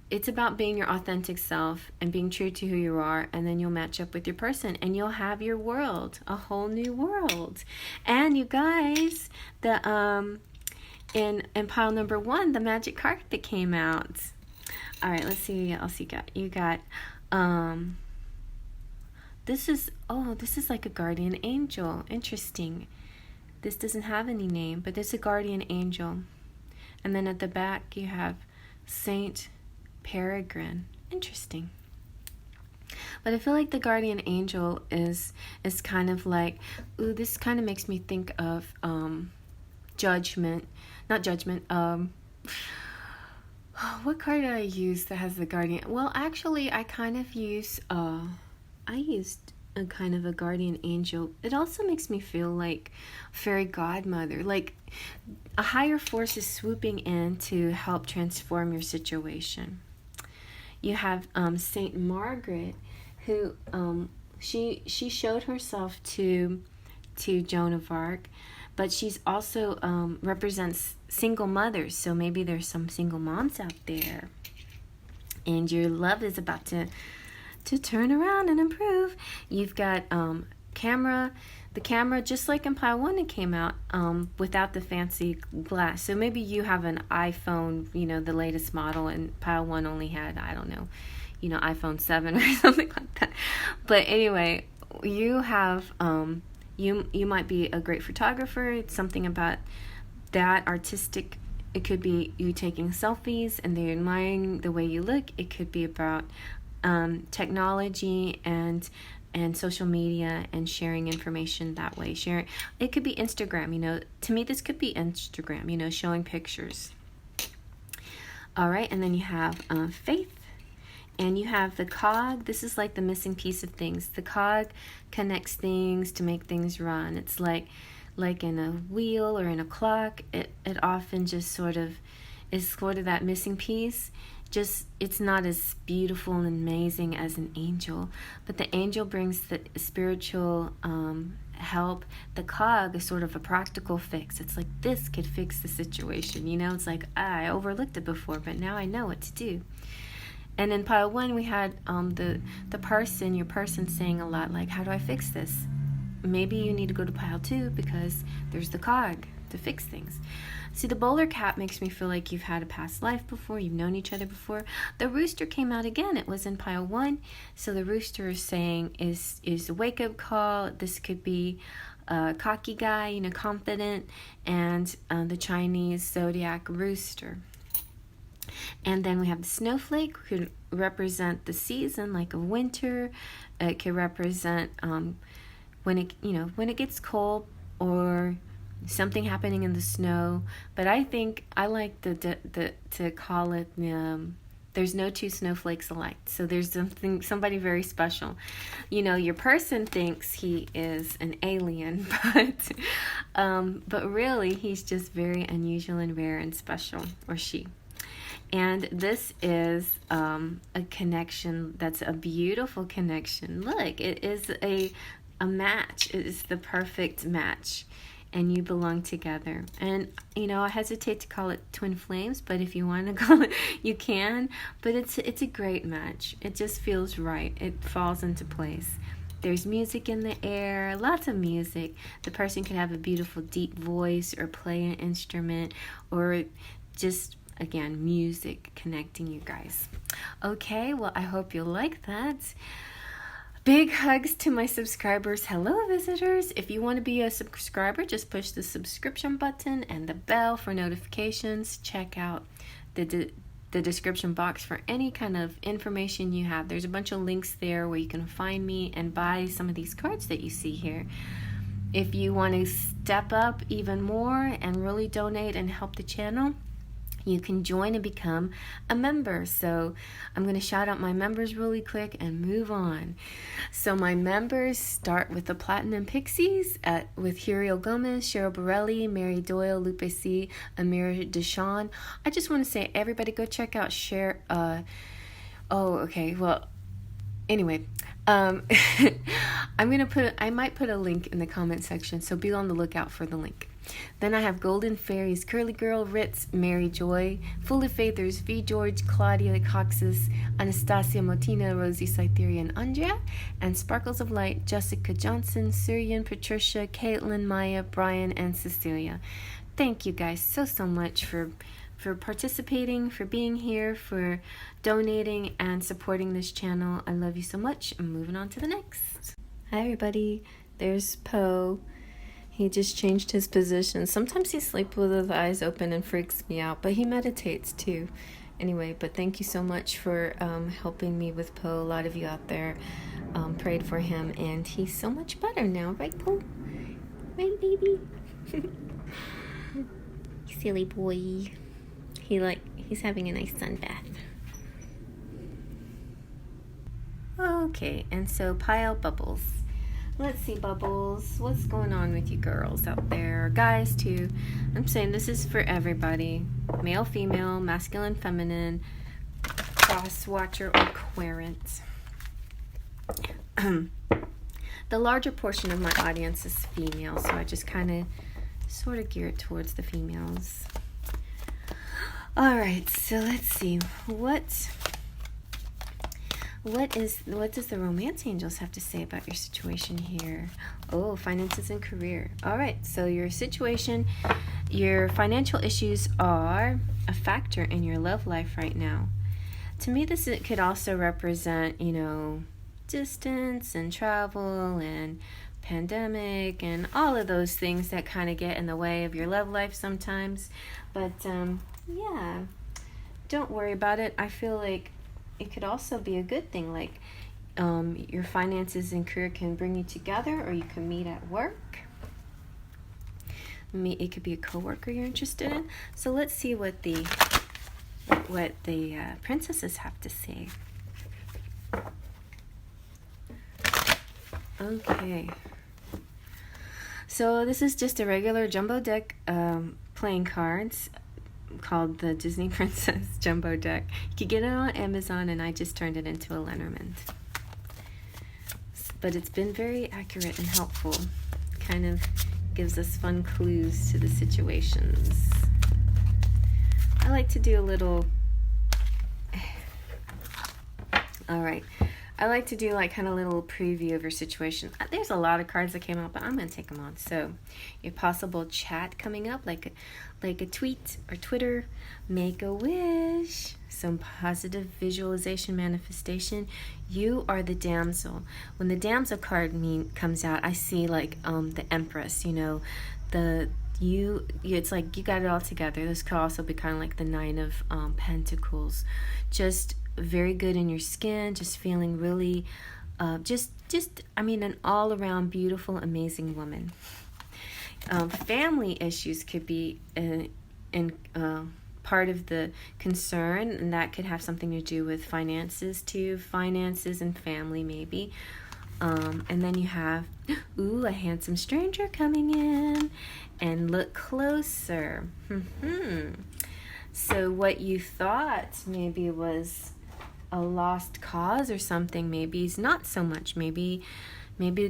it's about being your authentic self and being true to who you are, and then you'll match up with your person and you'll have your world, a whole new world. And you guys, in pile number 1, the magic carpet came out. All right, let's see what else you got. You got this is like a guardian angel. Interesting. This doesn't have any name, but it's a guardian angel. And then at the back you have Saint Peregrine. Interesting. But I feel like the guardian angel is kind of like, this kind of makes me think of judgment. Not judgment. What card did I use that has the guardian? Well, actually, I kind of used a kind of a guardian angel. It also makes me feel like fairy godmother, like a higher force is swooping in to help transform your situation. You have Saint Margaret, who she showed herself to Joan of Arc, but she's also represents single mothers. So maybe there's some single moms out there, and your love is about to turn around and improve. You've got the camera, just like in pile 1, it came out without the fancy glass. So maybe you have an iPhone, the latest model, and pile 1 only had, I don't know, iPhone 7 or something like that. But anyway, you have you might be a great photographer. It's something about that artistic. It could be you taking selfies and they're admiring the way you look. It could be about technology and social media and sharing information that way. It could be Instagram. To me, this could be Instagram. Showing pictures. All right, and then you have Faith. And you have the cog. This is like the missing piece of things. The cog connects things to make things run. It's like in a wheel or in a clock. It often just sort of is that missing piece. Just, it's not as beautiful and amazing as an angel, but the angel brings the spiritual help. The cog is sort of a practical fix. It's like, this could fix the situation. It's like, I overlooked it before, but now I know what to do. And in pile 1, we had your person saying a lot like, how do I fix this? Maybe you need to go to pile 2 because there's the cog to fix things. See, the bowler cap makes me feel like you've had a past life before, you've known each other before. The rooster came out again. It was in pile 1. So the rooster is saying is a wake-up call. This could be a cocky guy, confident, and the Chinese zodiac rooster. And then we have the snowflake, which could represent the season, like a winter. It could represent when it gets cold or something happening in the snow. But I think I like to call it there's no two snowflakes alike. So there's somebody very special. Your person thinks he is an alien, but really he's just very unusual and rare and special, or she. And this is a connection that's a beautiful connection. Look, it is a match. It is the perfect match. And you belong together. And, I hesitate to call it twin flames, but if you want to call it, you can. But it's a great match. It just feels right. It falls into place. There's music in the air, lots of music. The person could have a beautiful deep voice or play an instrument, or just, again, music connecting you guys. Okay, well, I hope you like that. Big hugs to my subscribers. Hello, visitors. If you want to be a subscriber, just push the subscription button and the bell for notifications. Check out the description box for any kind of information you have. There's a bunch of links there where you can find me and buy some of these cards that you see here. if you want to step up even more and really donate and help the channel, you can join and become a member. So I'm going to shout out my members really quick and move on. So my members start with the Platinum Pixies with Huriel Gomez, Cheryl Borelli, Mary Doyle, Lupe C, Amir Deshawn. I just want to say, everybody go check out Anyway, I might put a link in the comment section, so be on the lookout for the link. Then I have Golden Fairies, Curly Girl, Ritz, Mary Joy, Full of Faithers, V. George, Claudia Coxis, Anastasia Motina, Rosie Cytheria, and Andrea, and Sparkles of Light, Jessica Johnson, Syrian, Patricia, Caitlin, Maya, Brian, and Cecilia. Thank you guys so much for participating, for being here, for donating and supporting this channel. I love you so much. I'm moving on to the next. Hi everybody, there's Poe. He just changed his position. Sometimes he sleeps with his eyes open and freaks me out, but he meditates too. Anyway, but thank you so much for helping me with Poe. A lot of you out there prayed for him, and he's so much better now, right, Poe? Right, baby? Silly boy. He's having a nice sun bath. Okay, and so pile Bubbles. Let's see, Bubbles, what's going on with you girls out there? Guys, too. I'm saying this is for everybody. Male, female, masculine, feminine, cross-watcher, or querent. The larger portion of my audience is female, so I just kind of sort of gear it towards the females. All right, so let's see. What does the romance angels have to say about your situation here? Oh, finances and career. All right, so your situation, your financial issues are a factor in your love life right now. To me, it could also represent, distance and travel and pandemic and all of those things that kind of get in the way of your love life sometimes. But yeah, don't worry about it. I feel like it could also be a good thing, like your finances and career can bring you together, or you can meet at work. It could be a coworker you're interested in. So let's see what the princesses have to say. Okay. So this is just a regular jumbo deck playing cards called the Disney Princess Jumbo Deck. You can get it on Amazon, and I just turned it into a Lenormand. But it's been very accurate and helpful. Kind of gives us fun clues to the situations. I like to do a little... Alright. I like to do kind of a little preview of your situation. There's a lot of cards that came out, but I'm going to take them on. So, your possible chat coming up, like a tweet or Twitter, make a wish, some positive visualization manifestation. You are the damsel. When the damsel card comes out, I see the Empress, it's like you got it all together. This could also be kind of like the Nine of Pentacles. Just very good in your skin, just feeling really an all-around beautiful, amazing woman. Family issues could be part of the concern, and that could have something to do with finances too, finances and family maybe. And then you have a handsome stranger coming in, and look closer. So what you thought maybe was a lost cause or something, maybe is not so much. Maybe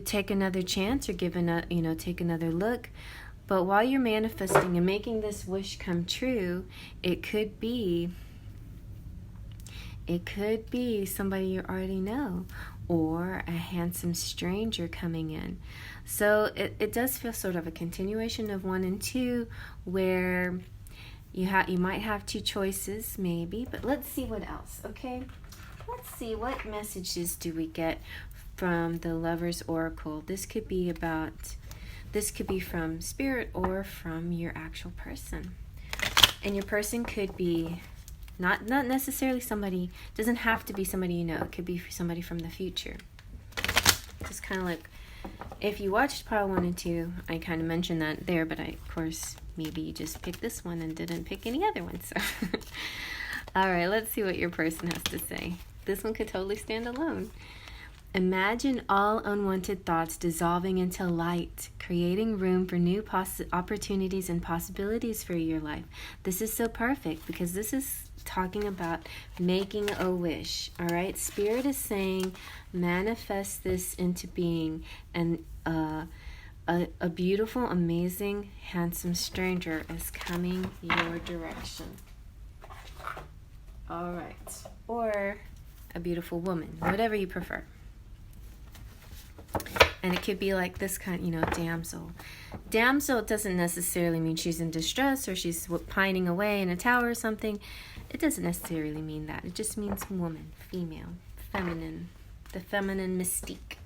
take another chance, or take another look. But while you're manifesting and making this wish come true, it could be somebody you already know, or a handsome stranger coming in. So it does feel sort of a continuation of 1 and 2, where you might have 2 choices maybe. But let's see what else, okay? Let's see, what messages do we get from the Lover's Oracle? This could be from Spirit or from your actual person. And your person could be not necessarily somebody, doesn't have to be somebody you know. It could be somebody from the future. Just kind of like, if you watched pile 1 and 2, I kind of mentioned that there, but of course, maybe you just picked this one and didn't pick any other ones. So. All right, let's see what your person has to say. This one could totally stand alone. Imagine all unwanted thoughts dissolving into light, creating room for new opportunities and possibilities for your life. This is so perfect because this is talking about making a wish. All right, Spirit is saying manifest this into being, and a beautiful, amazing, handsome stranger is coming your direction. All right, or a beautiful woman, whatever you prefer. And it could be like this kind, damsel. Damsel doesn't necessarily mean she's in distress or she's pining away in a tower or something. It doesn't necessarily mean that. It just means woman, female, feminine, the feminine mystique.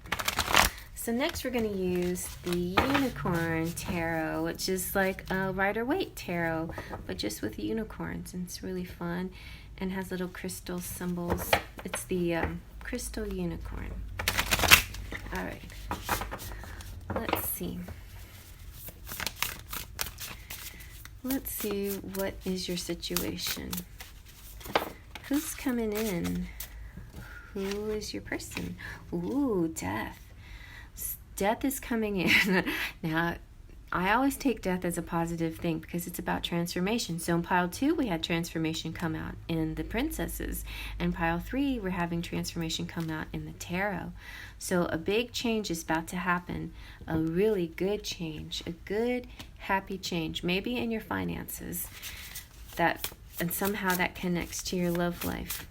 So next we're going to use the Unicorn Tarot, which is like a Rider-Waite Tarot, but just with unicorns. And it's really fun and has little crystal symbols. It's the Crystal Unicorn. All right, let's see. Let's see, what is your situation? Who's coming in? Who is your person? Ooh, Death. Death is coming in. Now, I always take death as a positive thing because it's about transformation. So in pile 2, we had transformation come out in the princesses. And pile 3, we're having transformation come out in the tarot. So a big change is about to happen. A really good change. A good, happy change. Maybe in your finances. And somehow that connects to your love life.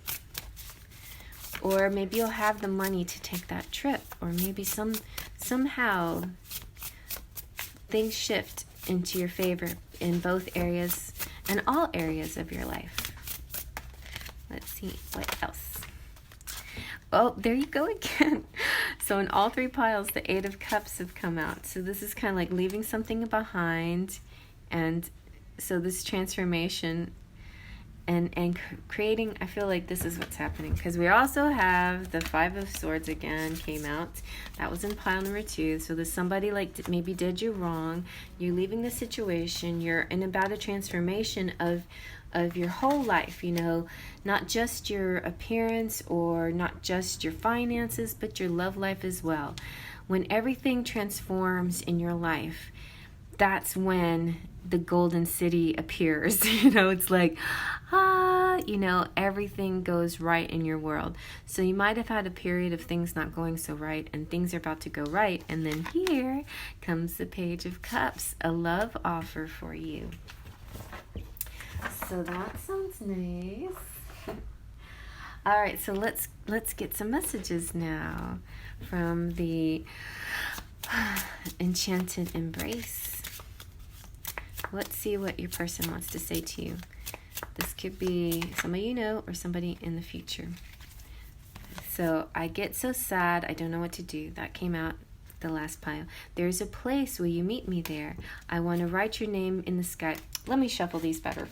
Or maybe you'll have the money to take that trip. Or maybe somehow things shift into your favor in both areas and all areas of your life. Let's see what else. Oh, there you go again. So in all 3 piles, the 8 of Cups have come out. So this is kind of like leaving something behind. And so this transformation and creating, I feel like this is what's happening. Because we also have the 5 of Swords again came out. That was in pile number 2. So there's somebody like maybe did you wrong. You're leaving the situation. You're in about a transformation of your whole life, not just your appearance or not just your finances, but your love life as well. When everything transforms in your life, that's when the golden city appears. It's like, everything goes right in your world. So you might have had a period of things not going so right, and things are about to go right. And then here comes the Page of Cups, a love offer for you. So that sounds nice. All right, so let's get some messages now from the Enchanted Embrace. Let's see what your person wants to say to you. This could be somebody you know or somebody in the future. So, I get so sad, I don't know what to do. That came out the last pile. There's a place, will you meet me there? I want to write your name in the sky. Let me shuffle these better.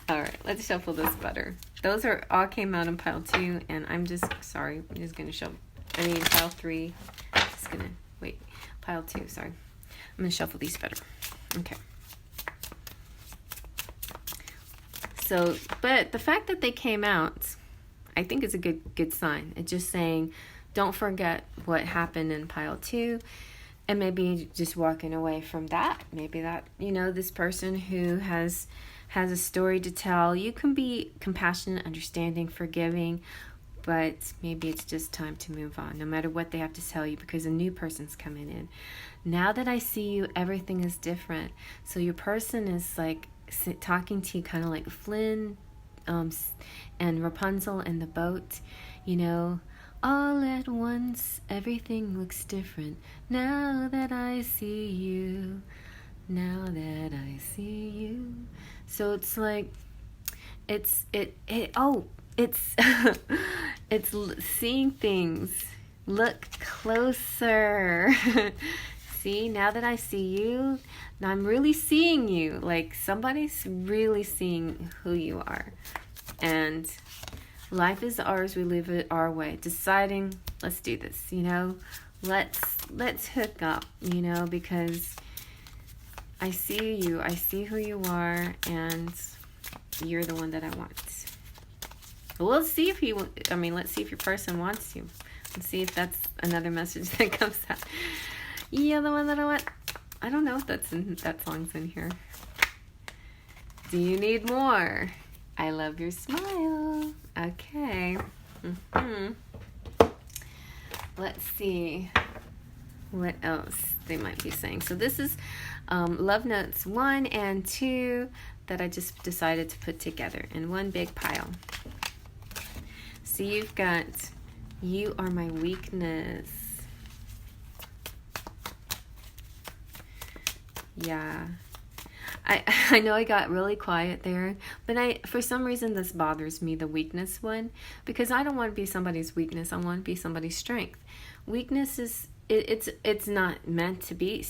All right, let's shuffle this better. Those all came out in pile 2, and I'm just going to shuffle. Pile 3. Just going to, wait, pile 2, sorry. I'm going to shuffle these better. Okay. So, but the fact that they came out, I think is a good sign. It's just saying, don't forget what happened in pile 2, and maybe just walking away from that. Maybe that, this person who has a story to tell. You can be compassionate, understanding, forgiving, but maybe it's just time to move on, no matter what they have to tell you, because a new person's coming in. Now that I see you, everything is different. So your person is like talking to you kind of like Flynn and Rapunzel in the boat, all at once everything looks different now that I see you, so it's like it's it's seeing things. Look closer. See, now that I see you, now I'm really seeing you. Like somebody's really seeing who you are. And Life is ours, we live it our way. Deciding, let's do this, you know. Let's hook up, you know, because I see you, I see who you are, and you're the one that I want. We'll see if let's see if your person wants you. Let's see if that's another message that comes out. You're the one that I want. I don't know if that song's in here. Do you need more? I love your smile. Okay. Let's see what else they might be saying. So this is Love Notes 1 and 2 that I just decided to put together in one big pile. So you've got, you are my weakness. Yeah. I know I got really quiet there, but for some reason this bothers me, the weakness one, because I don't want to be somebody's weakness. I want to be somebody's strength. Weakness is, it's not meant to be,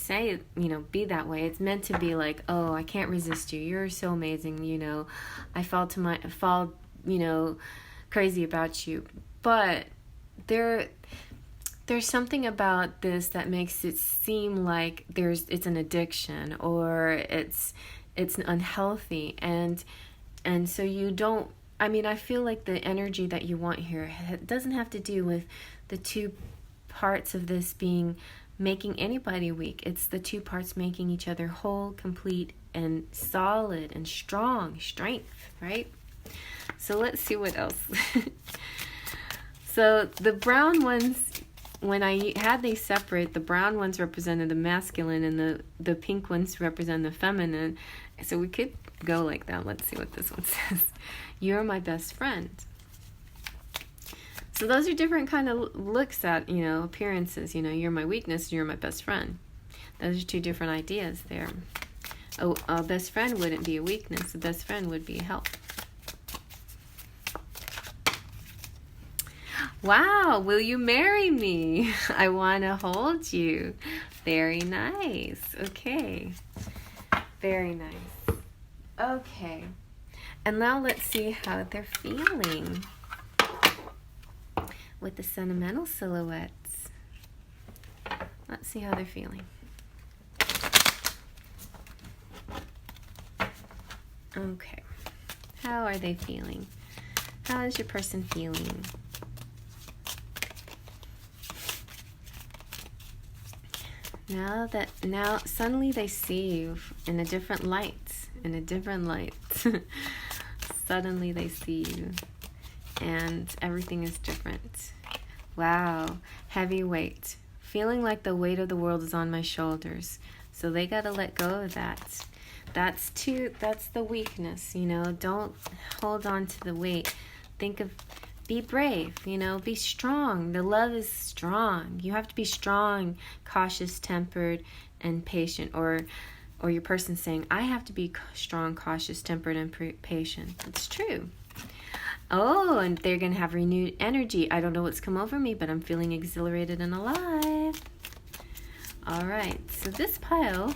be that way. It's meant to be like, oh, I can't resist you. You're so amazing, you know. I fall, crazy about you. But there's something about this that makes it seem like it's an addiction, or it's unhealthy, and so you don't. I feel like the energy that you want here doesn't have to do with the two parts of this making anybody weak. It's the two parts making each other whole, complete, and solid and strong, strength, right? So let's see what else. So the brown ones, when I had these separate, the brown ones represented the masculine and the pink ones represent the feminine. So we could go like that. Let's see what this one says. You're my best friend. So those are different kind of looks at, appearances. You're my weakness, you're my best friend. Those are two different ideas there. A best friend wouldn't be a weakness. A best friend would be a help. Wow, will you marry me? I want to hold you. Very nice. Okay. Very nice. Okay. And now let's see how they're feeling with the Sentimental Silhouettes. Let's see how they're feeling. Okay. How are they feeling? How is your person feeling? Now suddenly they see you in a different light. Suddenly they see you and everything is different. Wow, heavy weight. Feeling like the weight of the world is on my shoulders. So they got to let go of that. That's the weakness, Don't hold on to the weight. Be brave, be strong. The love is strong. You have to be strong, cautious, tempered, and patient. Or your person saying, I have to be strong, cautious, tempered, and patient. It's true. Oh, and they're going to have renewed energy. I don't know what's come over me, but I'm feeling exhilarated and alive. All right, so this pile,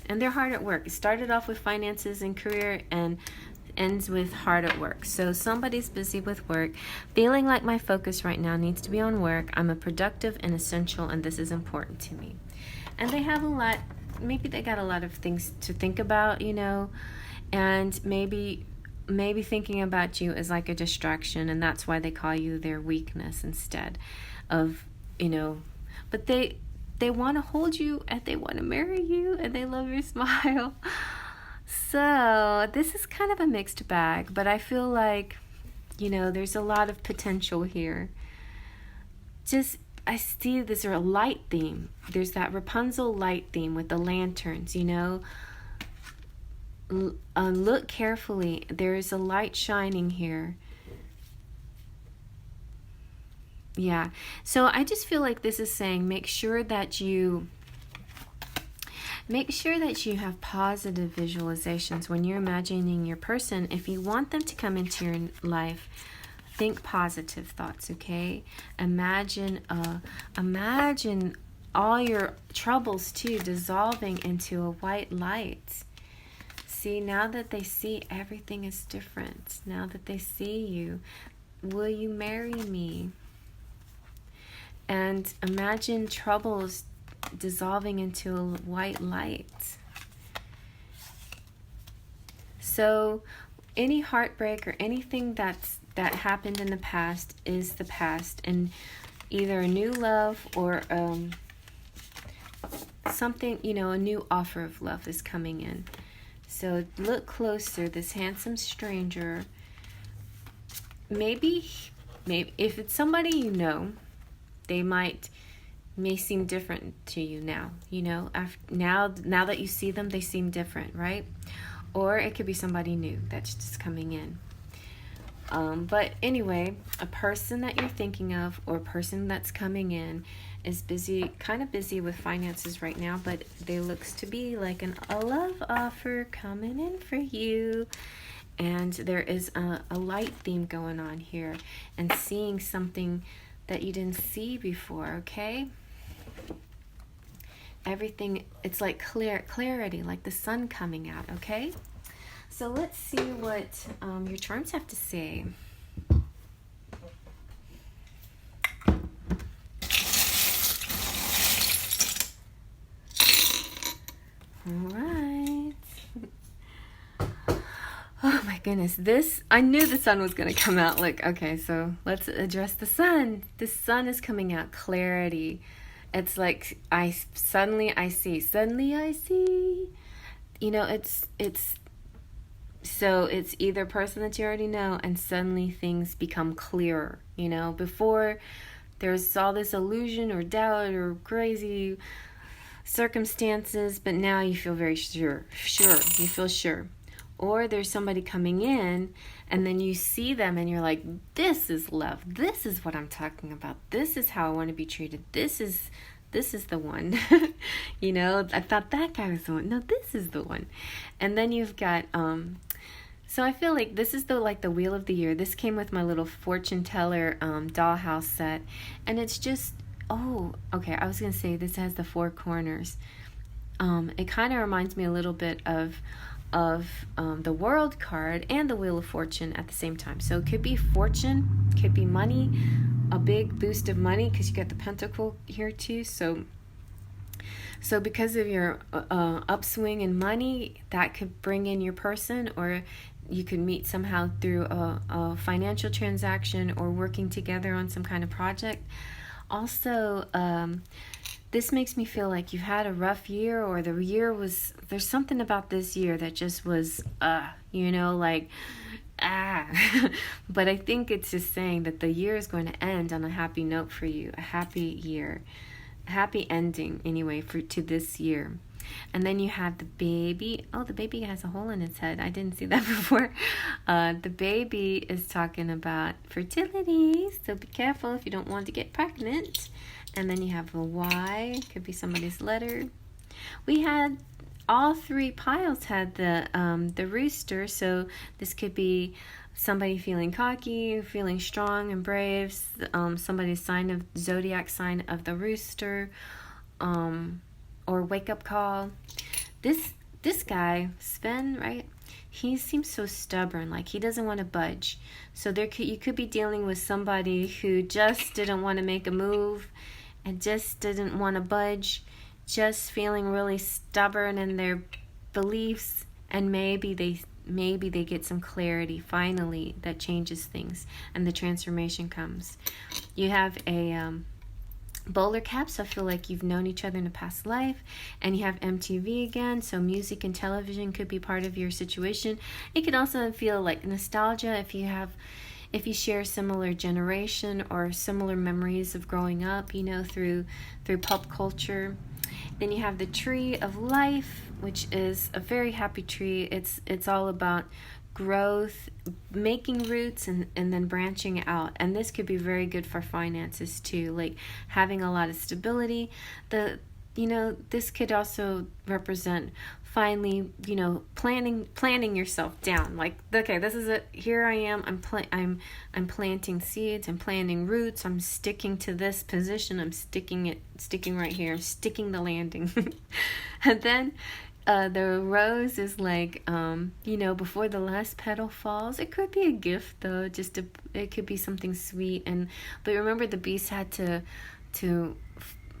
and they're hard at work. It started off with finances and career and ends with hard at work. So somebody's busy with work, feeling like my focus right now needs to be on work. I'm a productive and essential, and this is important to me. And they have a lot, maybe they got a lot of things to think about, and maybe thinking about you is like a distraction, and that's why they call you their weakness instead of, but they want to hold you, and they want to marry you, and they love your smile. So this is kind of a mixed bag, but I feel like, there's a lot of potential here. I see there's a light theme. There's that Rapunzel light theme with the lanterns, Look carefully. There is a light shining here. Yeah. So I just feel like this is saying make sure that you have positive visualizations when you're imagining your person. If you want them to come into your life, think positive thoughts, okay? Imagine all your troubles too dissolving into a white light. See, now that they see everything is different, now that they see you, will you marry me? And imagine troubles dissolving into a white light. So any heartbreak or anything that happened in the past is the past, and either a new love or something, a new offer of love is coming in. So look closer. This handsome stranger, maybe if it's somebody you know, they may seem different to you now. Now that you see them, they seem different, right? Or it could be somebody new that's just coming in. But anyway, a person that you're thinking of or a person that's coming in is kind of busy with finances right now, but there looks to be like a love offer coming in for you. And there is a light theme going on here, and seeing something that you didn't see before, okay? Everything, it's like clarity, like the sun coming out, okay? So let's see what your charms have to say. All right. Oh my goodness, I knew the sun was going to come out. Like, okay, so let's address the sun. The sun is coming out, clarity. It's like suddenly I see. So it's either a person that you already know, and suddenly things become clearer. Before there's all this illusion or doubt or crazy circumstances, but now you feel very sure. You feel sure. Or there's somebody coming in, and then you see them and you're like, this is love. This is what I'm talking about. This is how I want to be treated. This is the one. I thought that guy was the one. No, this is the one. And then you've got so I feel like this is the wheel of the year. This came with my little fortune teller dollhouse set, and it's just I was gonna say this has the four corners. It kind of reminds me a little bit of the World card and the Wheel of Fortune at the same time. So it could be fortune, could be money, a big boost of money, because you got the Pentacle here too. So because of your upswing in money, that could bring in your person, or you could meet somehow through a financial transaction or working together on some kind of project. Also, this makes me feel like you've had a rough year, or there's something about this year that just was, but I think it's just saying that the year is going to end on a happy note for you, a happy year, a happy ending anyway to this year. And then you have the baby. Oh, the baby has a hole in its head. I didn't see that before. The baby is talking about fertility, so be careful if you don't want to get pregnant. And then you have a Y, could be somebody's letter. We had all three piles had the rooster, so this could be somebody feeling cocky, feeling strong and brave, somebody's zodiac sign of the rooster, or wake up call. This guy, Sven, right? He seems so stubborn, like he doesn't want to budge. So you could be dealing with somebody who just didn't want to make a move and just didn't want to budge, just feeling really stubborn in their beliefs, and maybe they get some clarity finally that changes things and the transformation comes. You have a bowler cap, so I feel like you've known each other in a past life, and you have MTV again, so music and television could be part of your situation. It could also feel like nostalgia if you share similar generation or similar memories of growing up, through pop culture. Then you have the tree of life, which is a very happy tree. It's all about growth, making roots, and then branching out. And this could be very good for finances too, like having a lot of stability. This could also represent finally, planning yourself down. Like, okay, this is it. Here I am. I'm planting seeds. I'm planting roots. I'm sticking to this position. I'm sticking right here. I'm sticking the landing. And then The rose is like, you know, before the last petal falls. It could be a gift though, it could be something sweet. But remember, the beast had to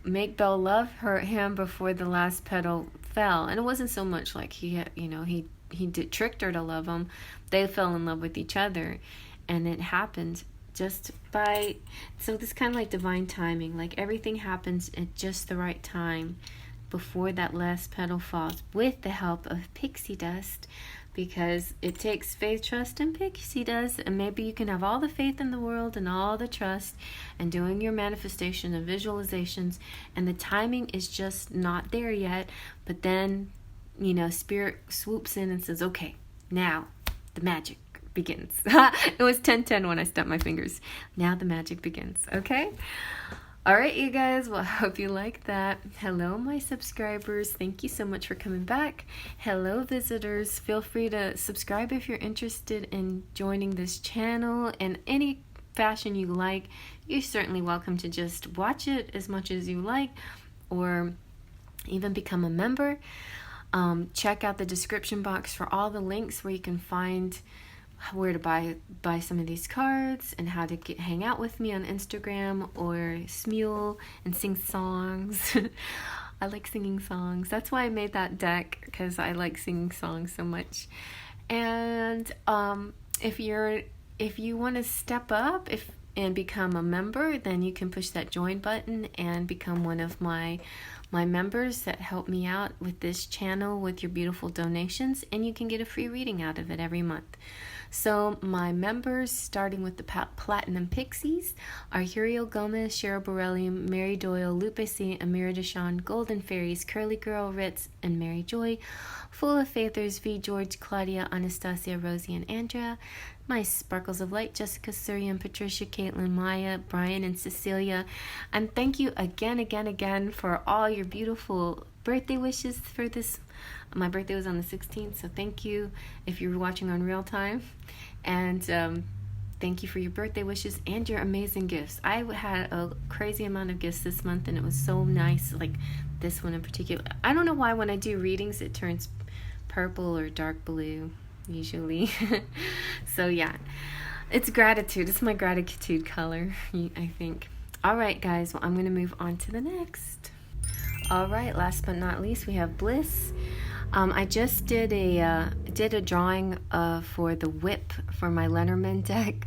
make Belle love him before the last petal fell, and it wasn't so much like he tricked her to love him. They fell in love with each other, and it happened just by, so this kind of like divine timing, like everything happens at just the right time before that last petal falls, with the help of pixie dust, because it takes faith, trust, and pixie dust. And maybe you can have all the faith in the world and all the trust and doing your manifestation and visualizations, and the timing is just not there yet. But then, you know, spirit swoops in and says, okay, now the magic begins. It was 10:10 when I stepped my fingers. Now the magic begins. Okay? All right, you guys. Well, I hope you like that. Hello, my subscribers. Thank you so much for coming back. Hello, visitors. Feel free to subscribe if you're interested in joining this channel in any fashion you like. You're certainly welcome to just watch it as much as you like, or even become a member. Check out the description box for all the links where you can find where to buy some of these cards, and how to hang out with me on Instagram or Smule and sing songs. I like singing songs. That's why I made that deck, because I like singing songs so much. And if you want to step up and become a member, then you can push that join button and become one of my members that help me out with this channel with your beautiful donations, and you can get a free reading out of it every month. So my members, starting with the Platinum Pixies, are Huriel Gomez, Cheryl Borellium, Mary Doyle, Lupe C., Amira Deshawn, Golden Fairies, Curly Girl, Ritz, and Mary Joy. Full of Faithers, V. George, Claudia, Anastasia, Rosie, and Andrea. My Sparkles of Light, Jessica, Surian, Patricia, Caitlin, Maya, Brian, and Cecilia. And thank you again for all your beautiful birthday wishes for this. My birthday was on the 16th, so thank you if you're watching on real time. And thank you for your birthday wishes and your amazing gifts. I had a crazy amount of gifts this month, and it was so nice, like this one in particular. I don't know why when I do readings it turns purple or dark blue usually. So yeah, it's gratitude. It's my gratitude color, I think. All right, guys, well, I'm going to move on to the next. All right, last but not least, we have Bliss. I just did a drawing for the whip for my Lenormand deck,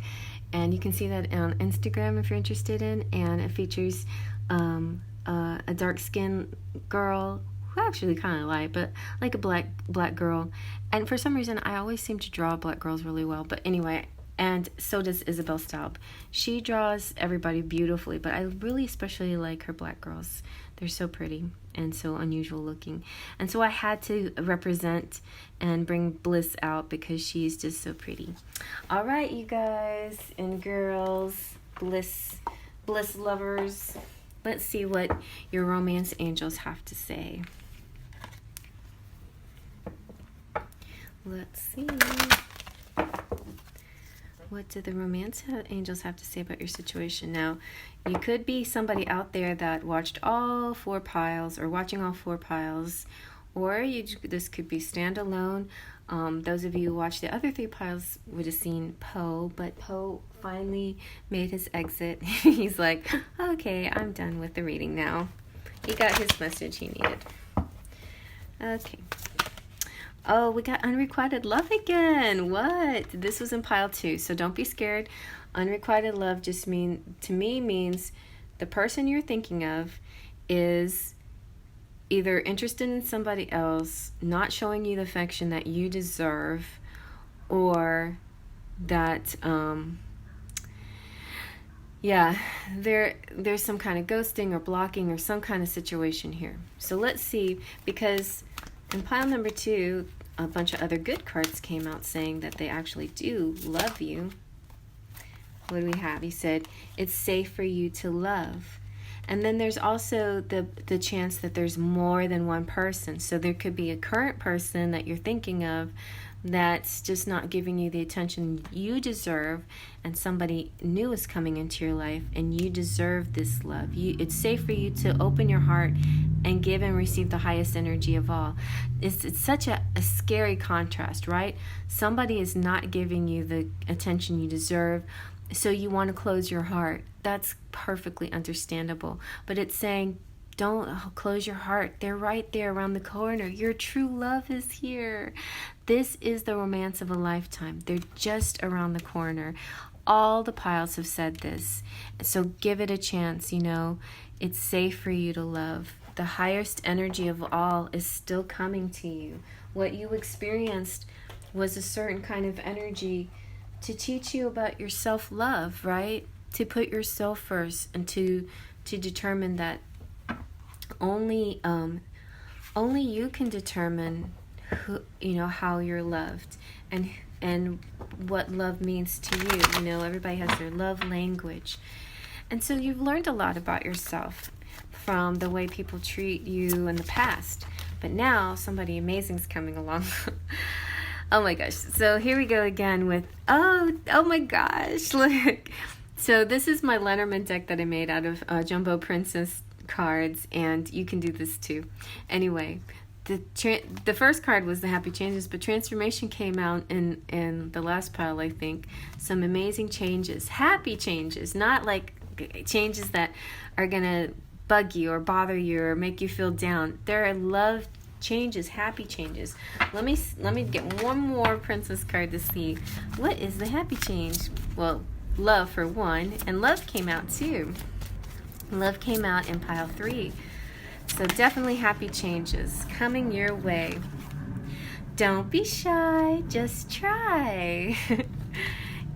and you can see that on Instagram if you're interested in. And it features a dark skinned girl, who actually kind of light, but like a black girl. And for some reason, I always seem to draw black girls really well. But anyway, and so does Isabelle Staub. She draws everybody beautifully, but I really especially like her black girls. They're so pretty and so unusual looking. And so I had to represent and bring Bliss out because she's just so pretty. All right, you guys and girls, Bliss lovers, let's see what your romance angels have to say. Let's see. What do the romance angels have to say about your situation? Now, you could be somebody out there that watched all 4 piles, or watching all 4 piles, or this could be standalone. Those of you who watched the other 3 piles would have seen Poe, but Poe finally made his exit. He's like, okay, I'm done with the reading now. He got his message he needed. Okay. Oh, we got unrequited love again. What? This was in pile 2, so don't be scared. Unrequited love just means the person you're thinking of is either interested in somebody else, not showing you the affection that you deserve, or that there's some kind of ghosting or blocking or some kind of situation here. So let's see, because in pile number 2, a bunch of other good cards came out saying that they actually do love you. What do we have? He said, it's safe for you to love. And then there's also the chance that there's more than one person. So there could be a current person that you're thinking of that's just not giving you the attention you deserve, and somebody new is coming into your life and you deserve this love. It's safe for you to open your heart and give and receive the highest energy of all. It's such a scary contrast, right? Somebody is not giving you the attention you deserve, so you want to close your heart. That's perfectly understandable. But it's saying, don't close your heart. They're right there around the corner. Your true love is here. This is the romance of a lifetime. They're just around the corner. All the piles have said this. So give it a chance, you know. It's safe for you to love. The highest energy of all is still coming to you. What you experienced was a certain kind of energy to teach you about your self-love, right? To put yourself first and to determine that only you can determine who, you know, how you're loved and what love means to you. You know, everybody has their love language. And so you've learned a lot about yourself from the way people treat you in the past. But now somebody amazing is coming along. Oh my gosh. So here we go again with, oh my gosh, look. So this is my Lenormand deck that I made out of Jumbo Princess cards, and you can do this too. Anyway, the first card was the happy changes, but transformation came out in the last pile, I think. Some amazing changes, happy changes, not like changes that are gonna bug you or bother you or make you feel down. There are love changes, happy changes. Let me get one more princess card to see what is the happy change. Well, love for one, and love came out too. Love came out in pile 3. So definitely happy changes coming your way. Don't be shy, just try.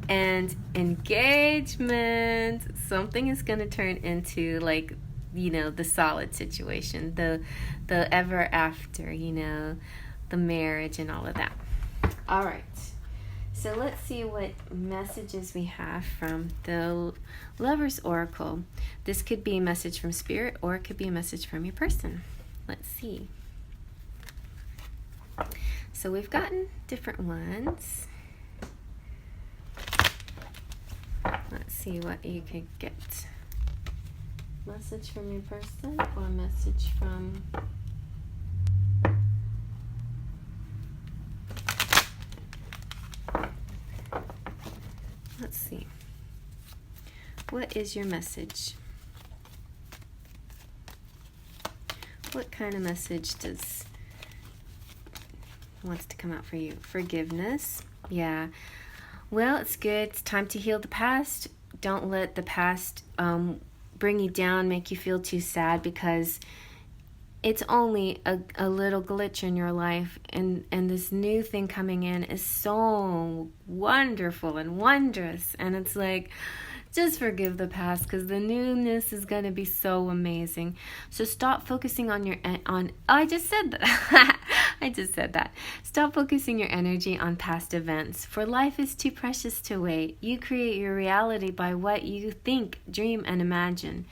And engagement, something is going to turn into, like, you know, the solid situation, the ever after, you know, the marriage and all of that. All right. So let's see what messages we have from the Lover's Oracle. This could be a message from Spirit, or it could be a message from your person. Let's see. So we've gotten different ones. Let's see what you could get. Message from your person, or message from... Let's see. What is your message? What kind of message wants to come out for you? Forgiveness. Yeah. Well, it's good. It's time to heal the past. Don't let the past bring you down, make you feel too sad, because it's only a little glitch in your life, and this new thing coming in is so wonderful and wondrous, and it's like, just forgive the past, because the newness is going to be so amazing. So stop focusing I just said that. I just said that. Stop focusing your energy on past events, for life is too precious to wait. You create your reality by what you think, dream, and imagine.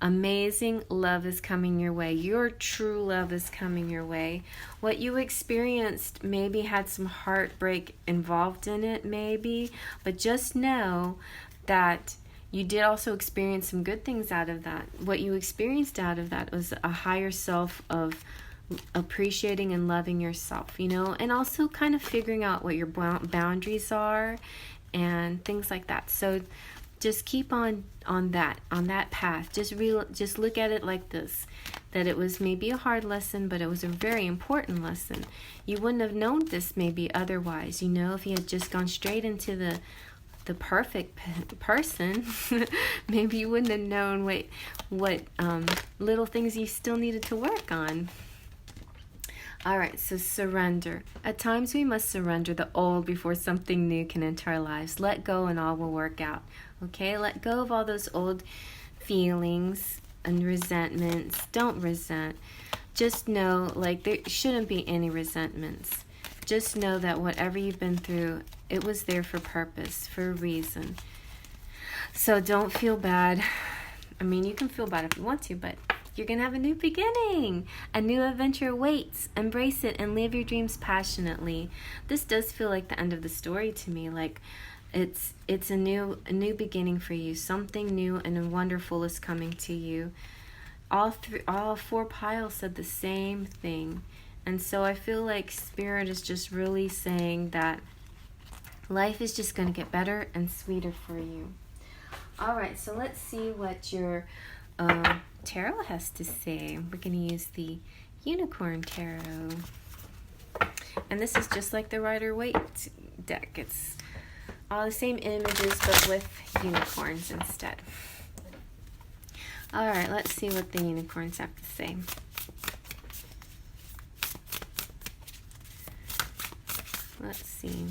Amazing love is coming your way. Your true love is coming your way. What you experienced maybe had some heartbreak involved in it, maybe, but just know that you did also experience some good things out of that. What you experienced out of that was a higher self of appreciating and loving yourself, you know, and also kind of figuring out what your boundaries are and things like that. So just keep on that path. Just look at it like this, that it was maybe a hard lesson, but it was a very important lesson. You wouldn't have known this maybe otherwise, you know, if you had just gone straight into the perfect person. Maybe you wouldn't have known what little things you still needed to work on. All right, so surrender. At times we must surrender the old before something new can enter our lives. Let go and all will work out. Okay, let go of all those old feelings and resentments. Don't resent. Just know, like, there shouldn't be any resentments. Just know that whatever you've been through, it was there for purpose, for a reason. So don't feel bad. I mean, you can feel bad if you want to, but you're going to have a new beginning. A new adventure awaits. Embrace it and live your dreams passionately. This does feel like the end of the story to me. Like, it's a new beginning for you. Something new and wonderful is coming to you. all 4 piles said the same thing. And so I feel like Spirit is just really saying that life is just going to get better and sweeter for you. All right, so let's see what your tarot has to say. We're going to use the Unicorn Tarot. And this is just like the Rider-Waite deck. It's all the same images, but with unicorns instead. All right, let's see what the unicorns have to say. Let's see.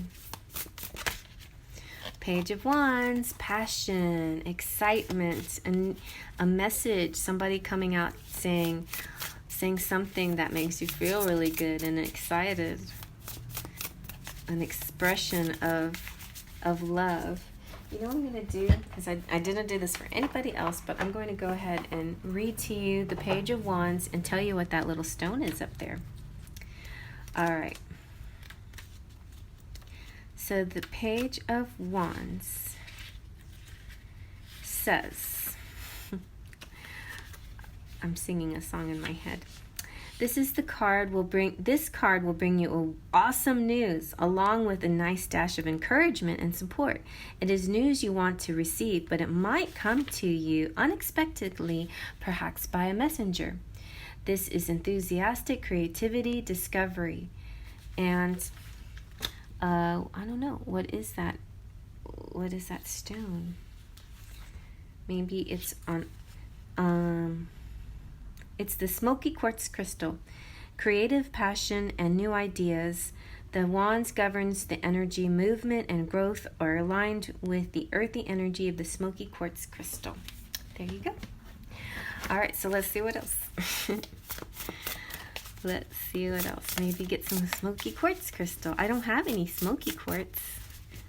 Page of Wands, passion, excitement, and a message, somebody coming out saying something that makes you feel really good and excited. An expression of love. You know what I'm going to do? Because I didn't do this for anybody else, but I'm going to go ahead and read to you the Page of Wands and tell you what that little stone is up there. All right. So the Page of Wands says, I'm singing a song in my head. This card will bring you awesome news along with a nice dash of encouragement and support. It is news you want to receive, but it might come to you unexpectedly, perhaps by a messenger. This is enthusiastic creativity, discovery, and I don't know, what is that? What is that stone? Maybe it's on it's the smoky quartz crystal. Creative passion and new ideas. The wands governs the energy, movement, and growth are aligned with the earthy energy of the smoky quartz crystal. There you go. All right, so let's see what else. Let's see what else. Maybe get some smoky quartz crystal. I don't have any smoky quartz.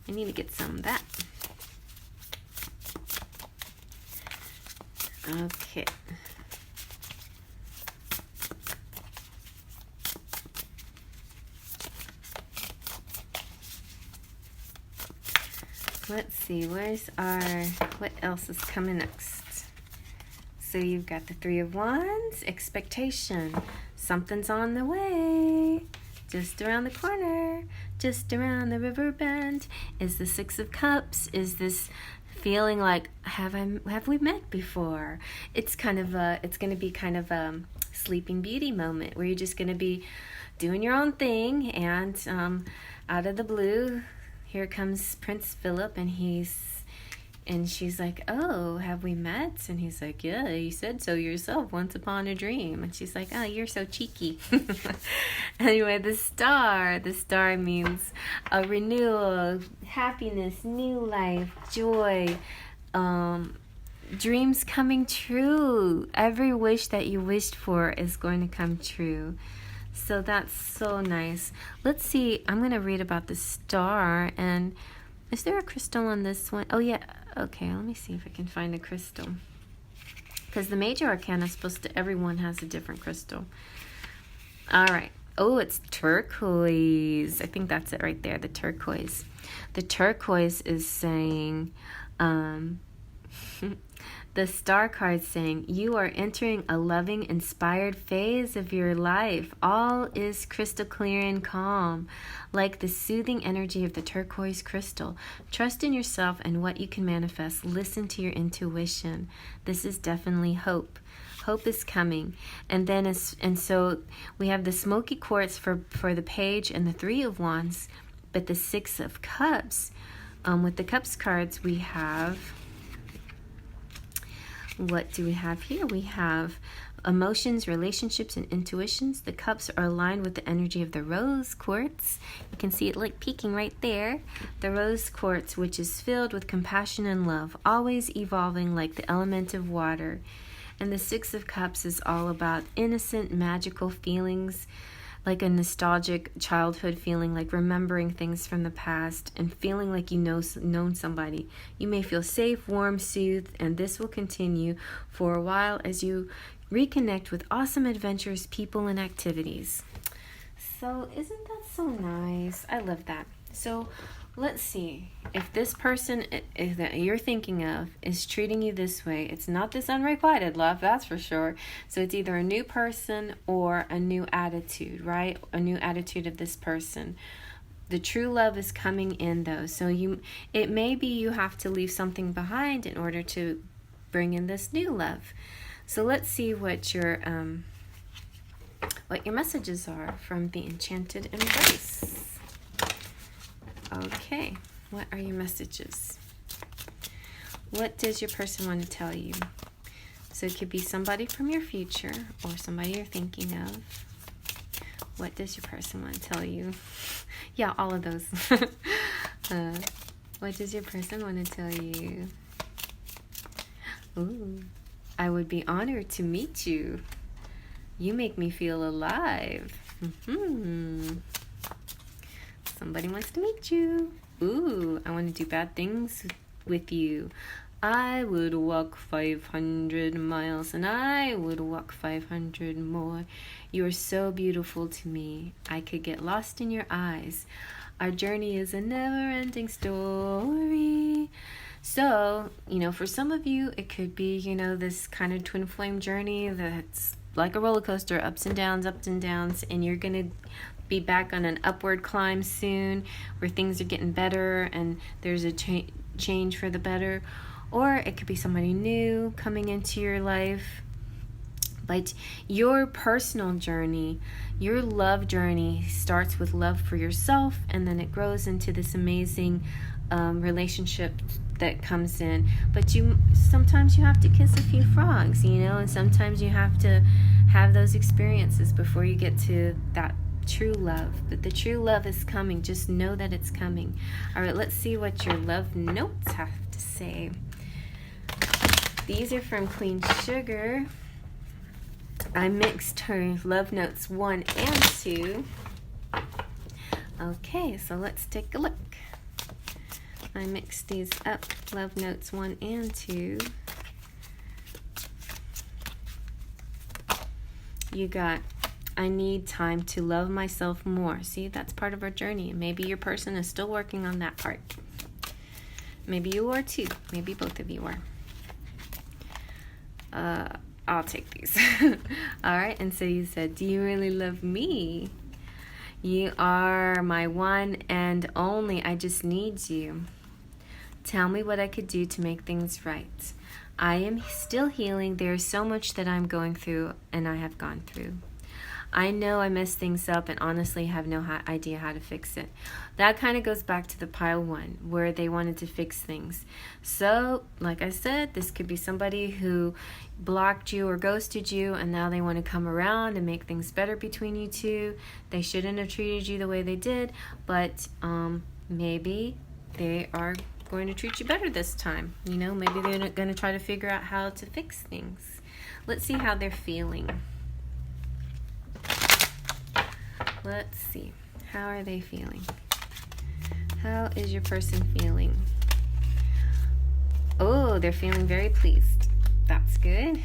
I need to get some of that. Okay. Let's see, what else is coming next? So you've got the Three of Wands, expectation. Something's on the way, just around the corner, just around the river bend. Is the Six of Cups? Is this feeling like, have we met before? It's going to be kind of a Sleeping Beauty moment where you're just going to be doing your own thing, and out of the blue, here comes Prince Philip, and she's like, oh, have we met? And he's like, yeah, you said so yourself once upon a dream. And she's like, oh, you're so cheeky. Anyway, the star means a renewal, happiness, new life, joy, dreams coming true. Every wish that you wished for is going to come true. So that's so nice. Let's see. I'm going to read about the star. And is there a crystal on this one? Oh, yeah. Okay, let me see if I can find a crystal. Because the major arcana is supposed to, everyone has a different crystal. All right. Oh, it's turquoise. I think that's it right there, the turquoise. The turquoise is saying, the star card saying, you are entering a loving, inspired phase of your life. All is crystal clear and calm, like the soothing energy of the turquoise crystal. Trust in yourself and what you can manifest. Listen to your intuition. This is definitely hope. Hope is coming. And then so we have the smoky quartz for the page and the Three of Wands, but the Six of Cups. With the Cups cards, we have, what do we have here? We have emotions, relationships, and intuitions. The cups are aligned with the energy of the rose quartz. You can see it like peeking right there. The rose quartz, which is filled with compassion and love, always evolving like the element of water. And the Six of Cups is all about innocent, magical feelings, like a nostalgic childhood feeling, like remembering things from the past and feeling like you known somebody. You may feel safe, warm, soothed, and this will continue for a while as you reconnect with awesome adventures, people, and activities. So isn't that so nice? I love that. So let's see. If this person that you're thinking of is treating you this way, it's not this unrequited love, that's for sure. So it's either a new person or a new attitude, right? A new attitude of this person. The true love is coming in though. So it may be you have to leave something behind in order to bring in this new love. So let's see what your messages are from the Enchanted Embrace. Okay, what are your messages? What does your person want to tell you? So it could be somebody from your future or somebody you're thinking of. What does your person want to tell you? Yeah, all of those. What does your person want to tell you? Ooh, I would be honored to meet you. You make me feel alive. Somebody wants to meet you. Ooh, I want to do bad things with you. I would walk 500 miles and I would walk 500 more. You are so beautiful to me. I could get lost in your eyes. Our journey is a never-ending story. So, for some of you, it could be, this kind of twin flame journey that's like a roller coaster, ups and downs, and you're going to be back on an upward climb soon where things are getting better and there's a change for the better. Or it could be somebody new coming into your life. But your personal journey, your love journey starts with love for yourself, and then it grows into this amazing relationship that comes in. But sometimes you have to kiss a few frogs, and sometimes you have to have those experiences before you get to that true love. But the true love is coming. Just know that it's coming. All right, let's see what your love notes have to say. These are from Queen Sugar. I mixed her love notes 1 and 2. Okay, so let's take a look. I mixed these up, love notes 1 and 2. You got, I need time to love myself more. See, that's part of our journey. Maybe your person is still working on that part. Maybe you are too. Maybe both of you are. I'll take these. All right, and so you said, do you really love me? You are my one and only. I just need you. Tell me what I could do to make things right. I am still healing. There is so much that I'm going through and I have gone through. I know I messed things up and honestly have no idea how to fix it. That kind of goes back to the pile 1 where they wanted to fix things. So, like I said, this could be somebody who blocked you or ghosted you and now they want to come around and make things better between you two. They shouldn't have treated you the way they did, but maybe they are going to treat you better this time. Maybe they're going to try to figure out how to fix things. Let's see how they're feeling. Let's see. How are they feeling? How is your person feeling? Oh, they're feeling very pleased. That's good.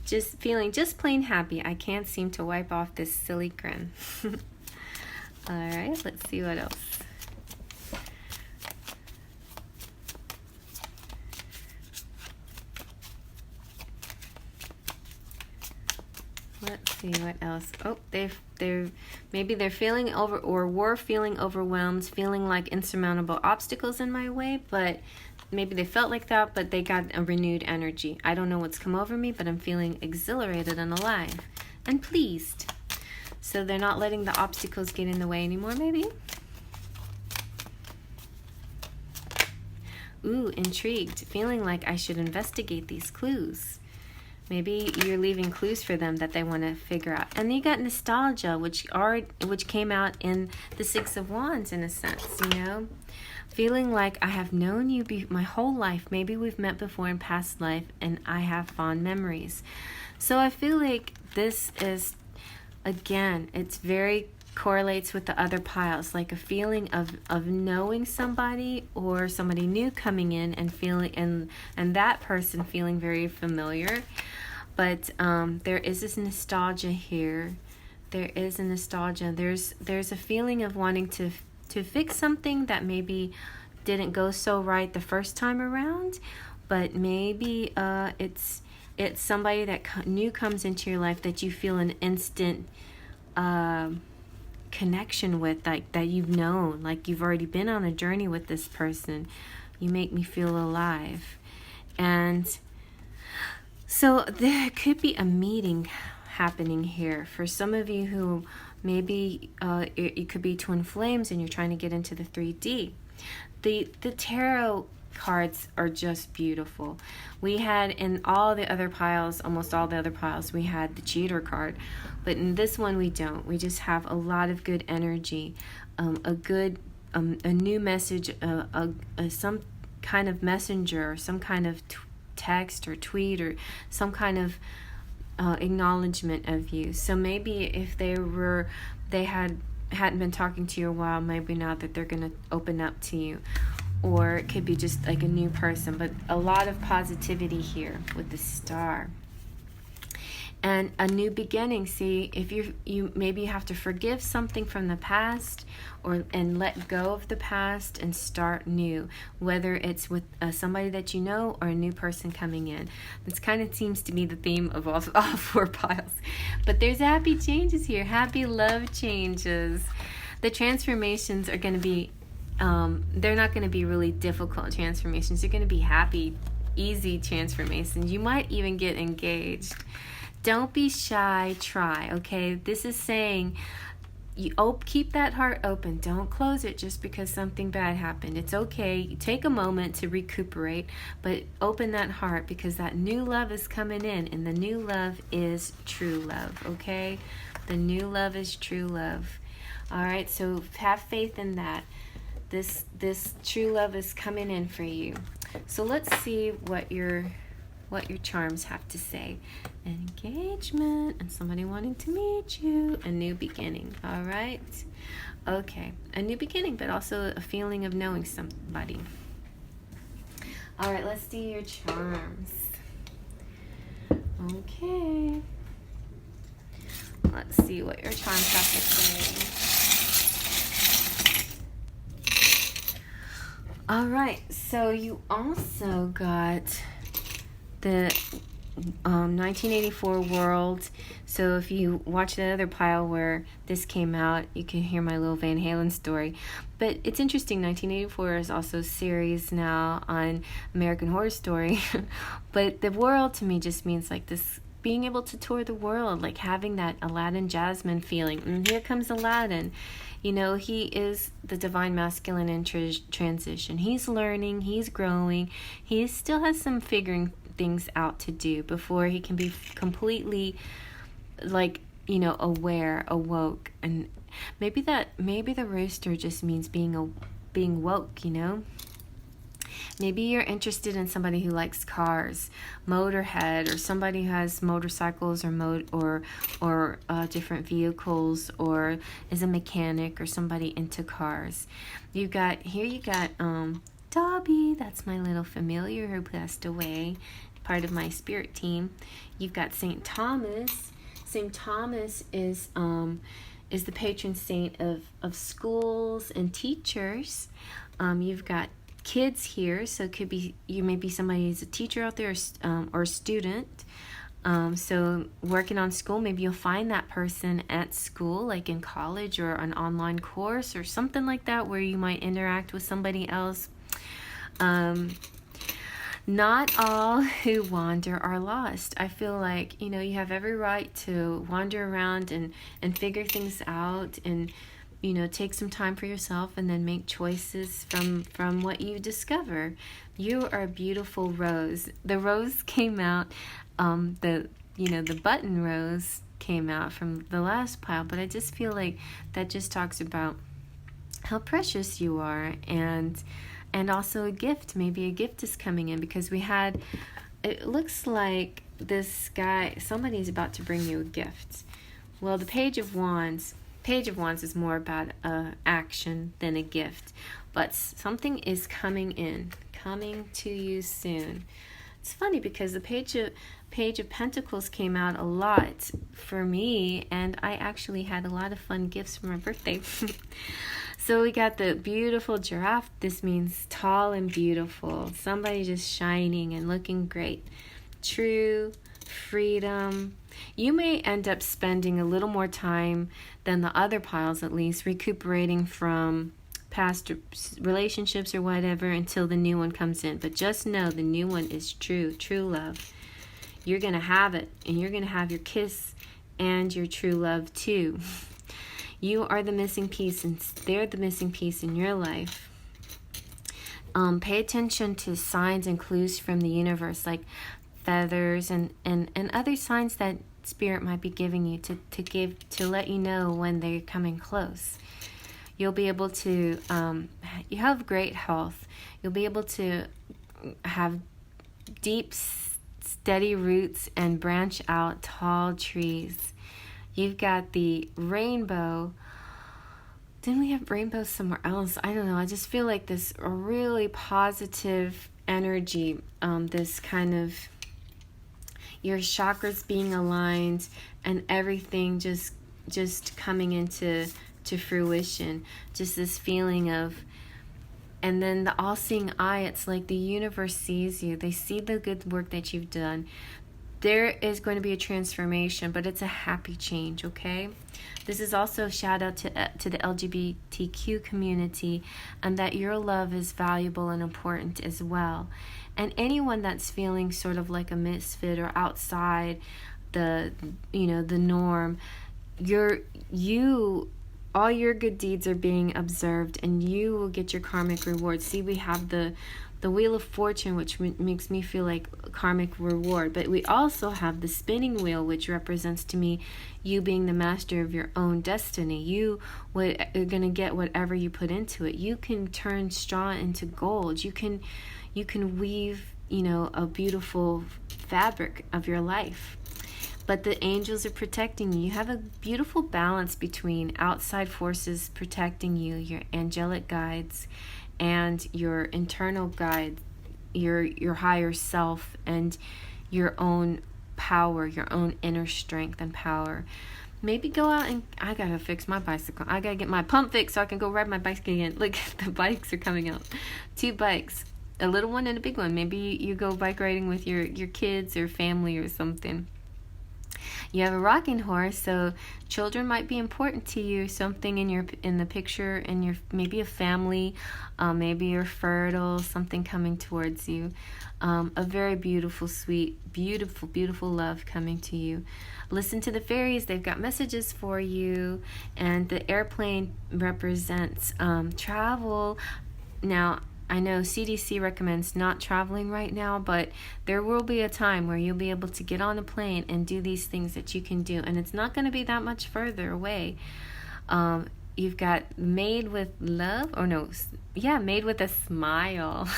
Just feeling just plain happy. I can't seem to wipe off this silly grin. All right, let's see what else. Let's see what else. Oh, maybe they're feeling were feeling overwhelmed, feeling like insurmountable obstacles in my way, but maybe they felt like that, but they got a renewed energy. I don't know what's come over me, but I'm feeling exhilarated and alive and pleased. So they're not letting the obstacles get in the way anymore, maybe? Ooh, intrigued, feeling like I should investigate these clues. Maybe you're leaving clues for them that they want to figure out. And you got nostalgia, which came out in the 6 of Wands in a sense, Feeling like I have known you my whole life. Maybe we've met before in past life and I have fond memories. So I feel like this is, again, it's very correlates with the other piles, like a feeling of knowing somebody or somebody new coming in and feeling and that person feeling very familiar. But there is this nostalgia here There is a nostalgia. There's a feeling of wanting to fix something that maybe didn't go so right the first time around, but maybe it's somebody that new comes into your life that you feel an instant connection with, like that you've known, like you've already been on a journey with this person. You make me feel alive. And so there could be a meeting happening here for some of you who maybe it could be twin flames and you're trying to get into the 3D. The tarot cards are just beautiful. We had in all the other piles, almost all the other piles, we had the cheater card, but in this one we don't. We just have a lot of good energy, a new message, some kind of messenger, or some kind of text or tweet, or some kind of acknowledgement of you. So maybe if they hadn't been talking to you a while, maybe now that they're going to open up to you. Or it could be just like a new person, but a lot of positivity here with the star. And a new beginning. See, if you maybe have to forgive something from the past, and let go of the past and start new, whether it's with somebody that you know or a new person coming in. This kind of seems to be the theme of all 4 piles. But there's happy changes here, happy love changes. The transformations are going to be, they're not going to be really difficult transformations. They're going to be happy, easy transformations. You might even get engaged. Don't be shy, try, okay? This is saying, keep that heart open. Don't close it just because something bad happened. It's okay. You take a moment to recuperate, but open that heart because that new love is coming in, and the new love is true love, okay? The new love is true love. All right, so have faith in that. This true love is coming in for you. So let's see what your charms have to say. Engagement, and somebody wanting to meet you. A new beginning. All right. Okay. A new beginning, but also a feeling of knowing somebody. All right. Let's do your charms. Okay. Let's see what your charms have to say. All right. So you also got the 1984 world. So if you watch the other pile where this came out, you can hear my little Van Halen story. But it's interesting, 1984 is also a series now on American Horror Story. But the world to me just means like this, being able to tour the world, like having that Aladdin Jasmine feeling. And here comes Aladdin. You know, he is the divine masculine in transition. He's learning, he's growing, he still has some figuring things out to do before he can be completely, like, you know, aware, awoke. And maybe the rooster just means being woke, you know. Maybe you're interested in somebody who likes cars, motorhead, or somebody who has motorcycles or different vehicles, or is a mechanic, or somebody into cars. You got Dobby, that's my little familiar who passed away, part of my spirit team. You've got St. Thomas. St. Thomas is the patron saint of schools and teachers. You've got kids here, so it could be you may be somebody who's a teacher out there, or a student. So working on school, maybe you'll find that person at school, like in college or an online course or something like that, where you might interact with somebody else. Not all who wander are lost. I feel like, you know, you have every right to wander around and figure things out, and, you know, take some time for yourself and then make choices from what you discover. You are a beautiful rose. The rose came out, the button rose came out from the last pile, but I just feel like that just talks about how precious you are, and also a gift. Maybe a gift is coming in, because it looks like this guy, somebody's about to bring you a gift. Well, the Page of Wands is more about action than a gift, but something is coming to you soon. It's funny because the Page of Pentacles came out a lot for me, and I actually had a lot of fun gifts for my birthday. So we got the beautiful giraffe. This means tall and beautiful. Somebody just shining and looking great. True, freedom. You may end up spending a little more time than the other piles, at least, recuperating from past relationships or whatever until the new one comes in. But just know the new one is true love. You're going to have it, and you're going to have your kiss and your true love too. You are the missing piece, and they're the missing piece in your life. Pay attention to signs and clues from the universe, like feathers and other signs that Spirit might be giving you to let you know when they're coming close. You'll be able to, you have great health. You'll be able to have deep, steady roots and branch out tall trees. You've got the rainbow. Didn't we have rainbows somewhere else? I don't know. I just feel like this really positive energy, this kind of your chakras being aligned and everything just coming into fruition. Just this feeling of, and then the all-seeing eye, it's like the universe sees you. They see the good work that you've done. There is going to be a transformation, but it's a happy change, okay? This is also a shout out to the LGBTQ community, and that your love is valuable and important as well. And anyone that's feeling sort of like a misfit or outside the norm, all your good deeds are being observed, and you will get your karmic reward. See, we have the Wheel of Fortune, which makes me feel like a karmic reward. But we also have the spinning wheel, which represents to me you being the master of your own destiny. You are going to get whatever you put into it. You can turn straw into gold. You can weave, a beautiful fabric of your life. But the angels are protecting you. You have a beautiful balance between outside forces protecting you, your angelic guides, and your internal guide, your higher self, and your own power, your own inner strength and power. Maybe go out and, I gotta fix my bicycle. I gotta get my pump fixed so I can go ride my bike again. Look, the bikes are coming out. 2 bikes, a little one and a big one. Maybe you go bike riding with your kids or family or something. You have a rocking horse, so children might be important to you. Something in the picture, in your maybe a family, maybe you're fertile. Something coming towards you, a very beautiful, sweet, beautiful love coming to you. Listen to the fairies; they've got messages for you. And the airplane represents travel. Now, I know CDC recommends not traveling right now, but there will be a time where you'll be able to get on a plane and do these things that you can do, and it's not going to be that much further away. You've got Made with Love, Made with a Smile.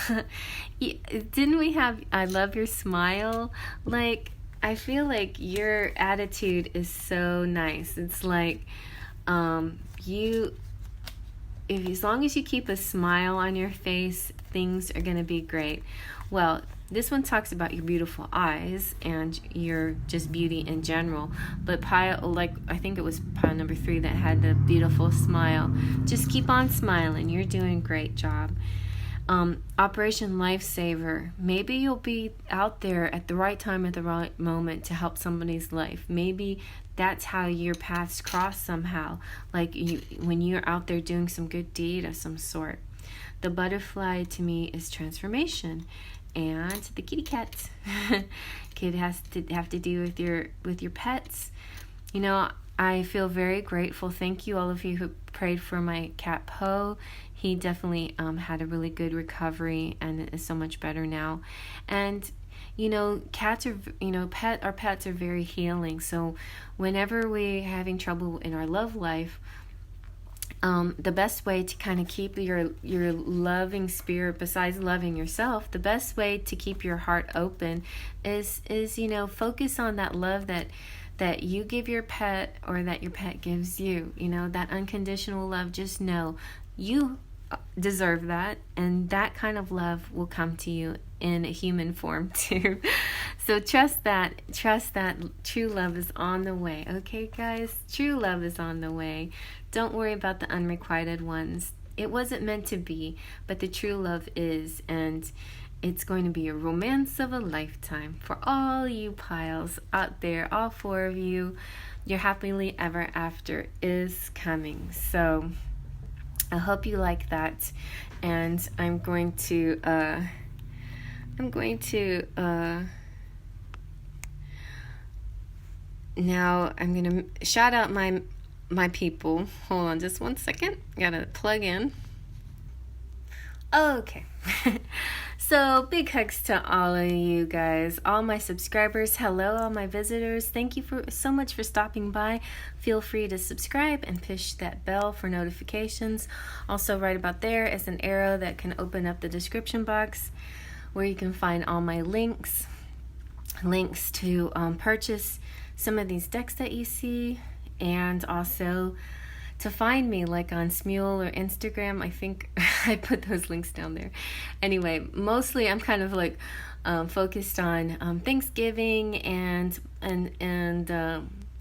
Didn't we have I Love Your Smile? Like, I feel like your attitude is so nice. It's like as long as you keep a smile on your face, things are going to be great. Well, this one talks about your beautiful eyes and your just beauty in general. But I think it was pile number 3 that had the beautiful smile. Just keep on smiling. You're doing a great job. Operation Lifesaver. Maybe you'll be out there at the right time at the right moment to help somebody's life. Maybe that's how your paths cross somehow, like when you're out there doing some good deed of some sort. The butterfly to me is transformation, and the kitty cat kid has to have to do with your pets. I feel very grateful. Thank you, all of you who prayed for my cat Poe. He definitely had a really good recovery and is so much better now. And cats are, our pets are very healing. So whenever we're having trouble in our love life, the best way to kind of keep your loving spirit, besides loving yourself, the best way to keep your heart open is focus on that love that you give your pet, or that your pet gives you. That unconditional love. Just know you deserve that, and that kind of love will come to you in a human form too. So trust that true love is on the way. Okay, guys? True love is on the way. Don't worry about the unrequited ones. It wasn't meant to be, but the true love is, and it's going to be a romance of a lifetime for all you piles out there, all 4 of you. Your happily ever after is coming. So I hope you like that, and I'm going to now I'm gonna shout out my people. Hold on just one second. Gotta plug in. Okay. So big hugs to all of you guys, all my subscribers. Hello, all my visitors. Thank you so much for stopping by. Feel free to subscribe and push that bell for notifications. Also, right about there is an arrow that can open up the description box where you can find all my links to purchase some of these decks that you see, and also to find me like on Smule or Instagram. I think I put those links down there. Anyway, mostly I'm kind of like focused on Thanksgiving and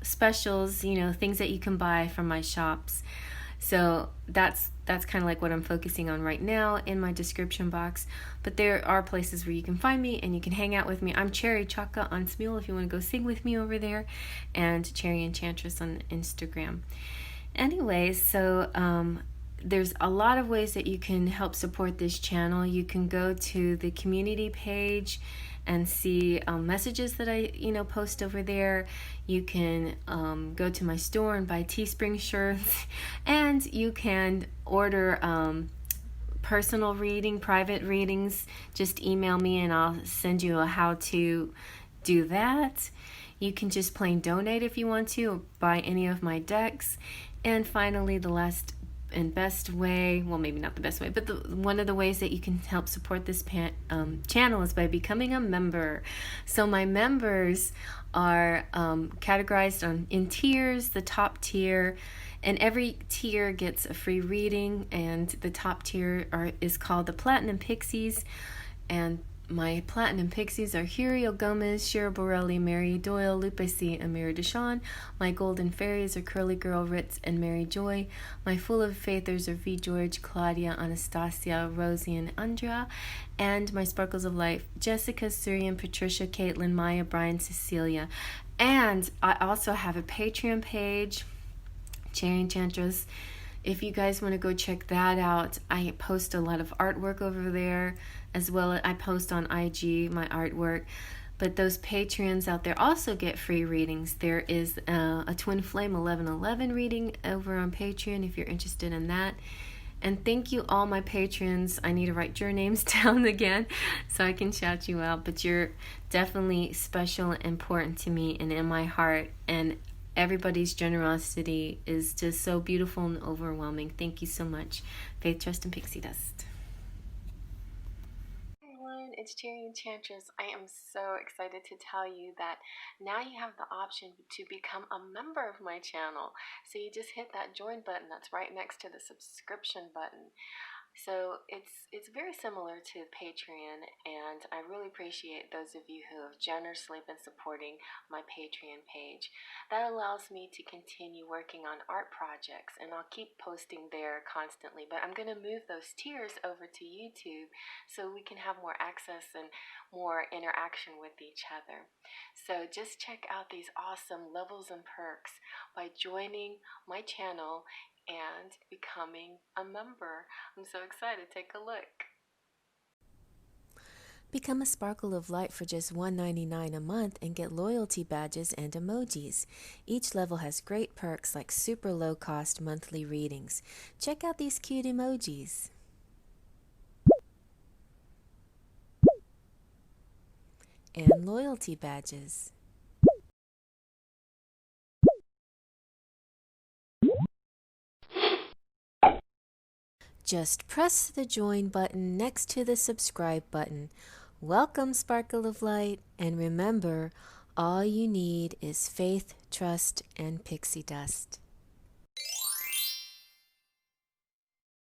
specials, you know, things that you can buy from my shops. So that's kind of like what I'm focusing on right now in my description box. But there are places where you can find me and you can hang out with me. I'm Cherry Chaka on Smule if you want to go sing with me over there, and CherryEnchantress on Instagram. Anyway, so there's a lot of ways that you can help support this channel. You can go to the community page and see messages that I post over there. You can go to my store and buy Teespring shirts, and you can order personal reading, private readings. Just email me and I'll send you a how to do that. You can just plain donate if you want to, or buy any of my decks. And finally, the last and best way, well, maybe not the best way, but one of the ways that you can help support this channel is by becoming a member. So my members are categorized in tiers. The top tier, and every tier gets a free reading, and the top tier is called the Platinum Pixies, and my Platinum Pixies are Huriel Gomez, Shira Borelli, Mary Doyle, Lupe C., and Mary Deshawn. My Golden Fairies are Curly Girl, Ritz, and Mary Joy. My Full of Faithers are V. George, Claudia, Anastasia, Rosie, and Andrea. And my Sparkles of Life, Jessica, Surian, Patricia, Caitlin, Maya, Brian, Cecilia. And I also have a Patreon page, Cherry Enchantress. If you guys want to go check that out, I post a lot of artwork over there, as well as I post on IG my artwork. But those Patreons out there also get free readings. There is a Twin Flame 1111 reading over on Patreon if you're interested in that. And thank you all my patrons. I need to write your names down again so I can shout you out. But you're definitely special and important to me and in my heart. And everybody's generosity is just so beautiful and overwhelming. Thank you so much. Faith, trust, and pixie dust. Hey everyone, it's Cherry Enchantress. I am so excited to tell you that now you have the option to become a member of my channel. So you just hit that join button that's right next to the subscription button. So it's very similar to Patreon, and I really appreciate those of you who have generously been supporting my Patreon page. That allows me to continue working on art projects, and I'll keep posting there constantly, but I'm going to move those tiers over to YouTube so we can have more access and more interaction with each other. So just check out these awesome levels and perks by joining my channel and becoming a member. I'm so excited. Take a look. Become a Sparkle of Light for just $1.99 a month and get loyalty badges and emojis. Each level has great perks like super low-cost monthly readings. Check out these cute emojis. And loyalty badges. Just press the join button next to the subscribe button. Welcome, Sparkle of Light, and remember, all you need is faith, trust, and pixie dust.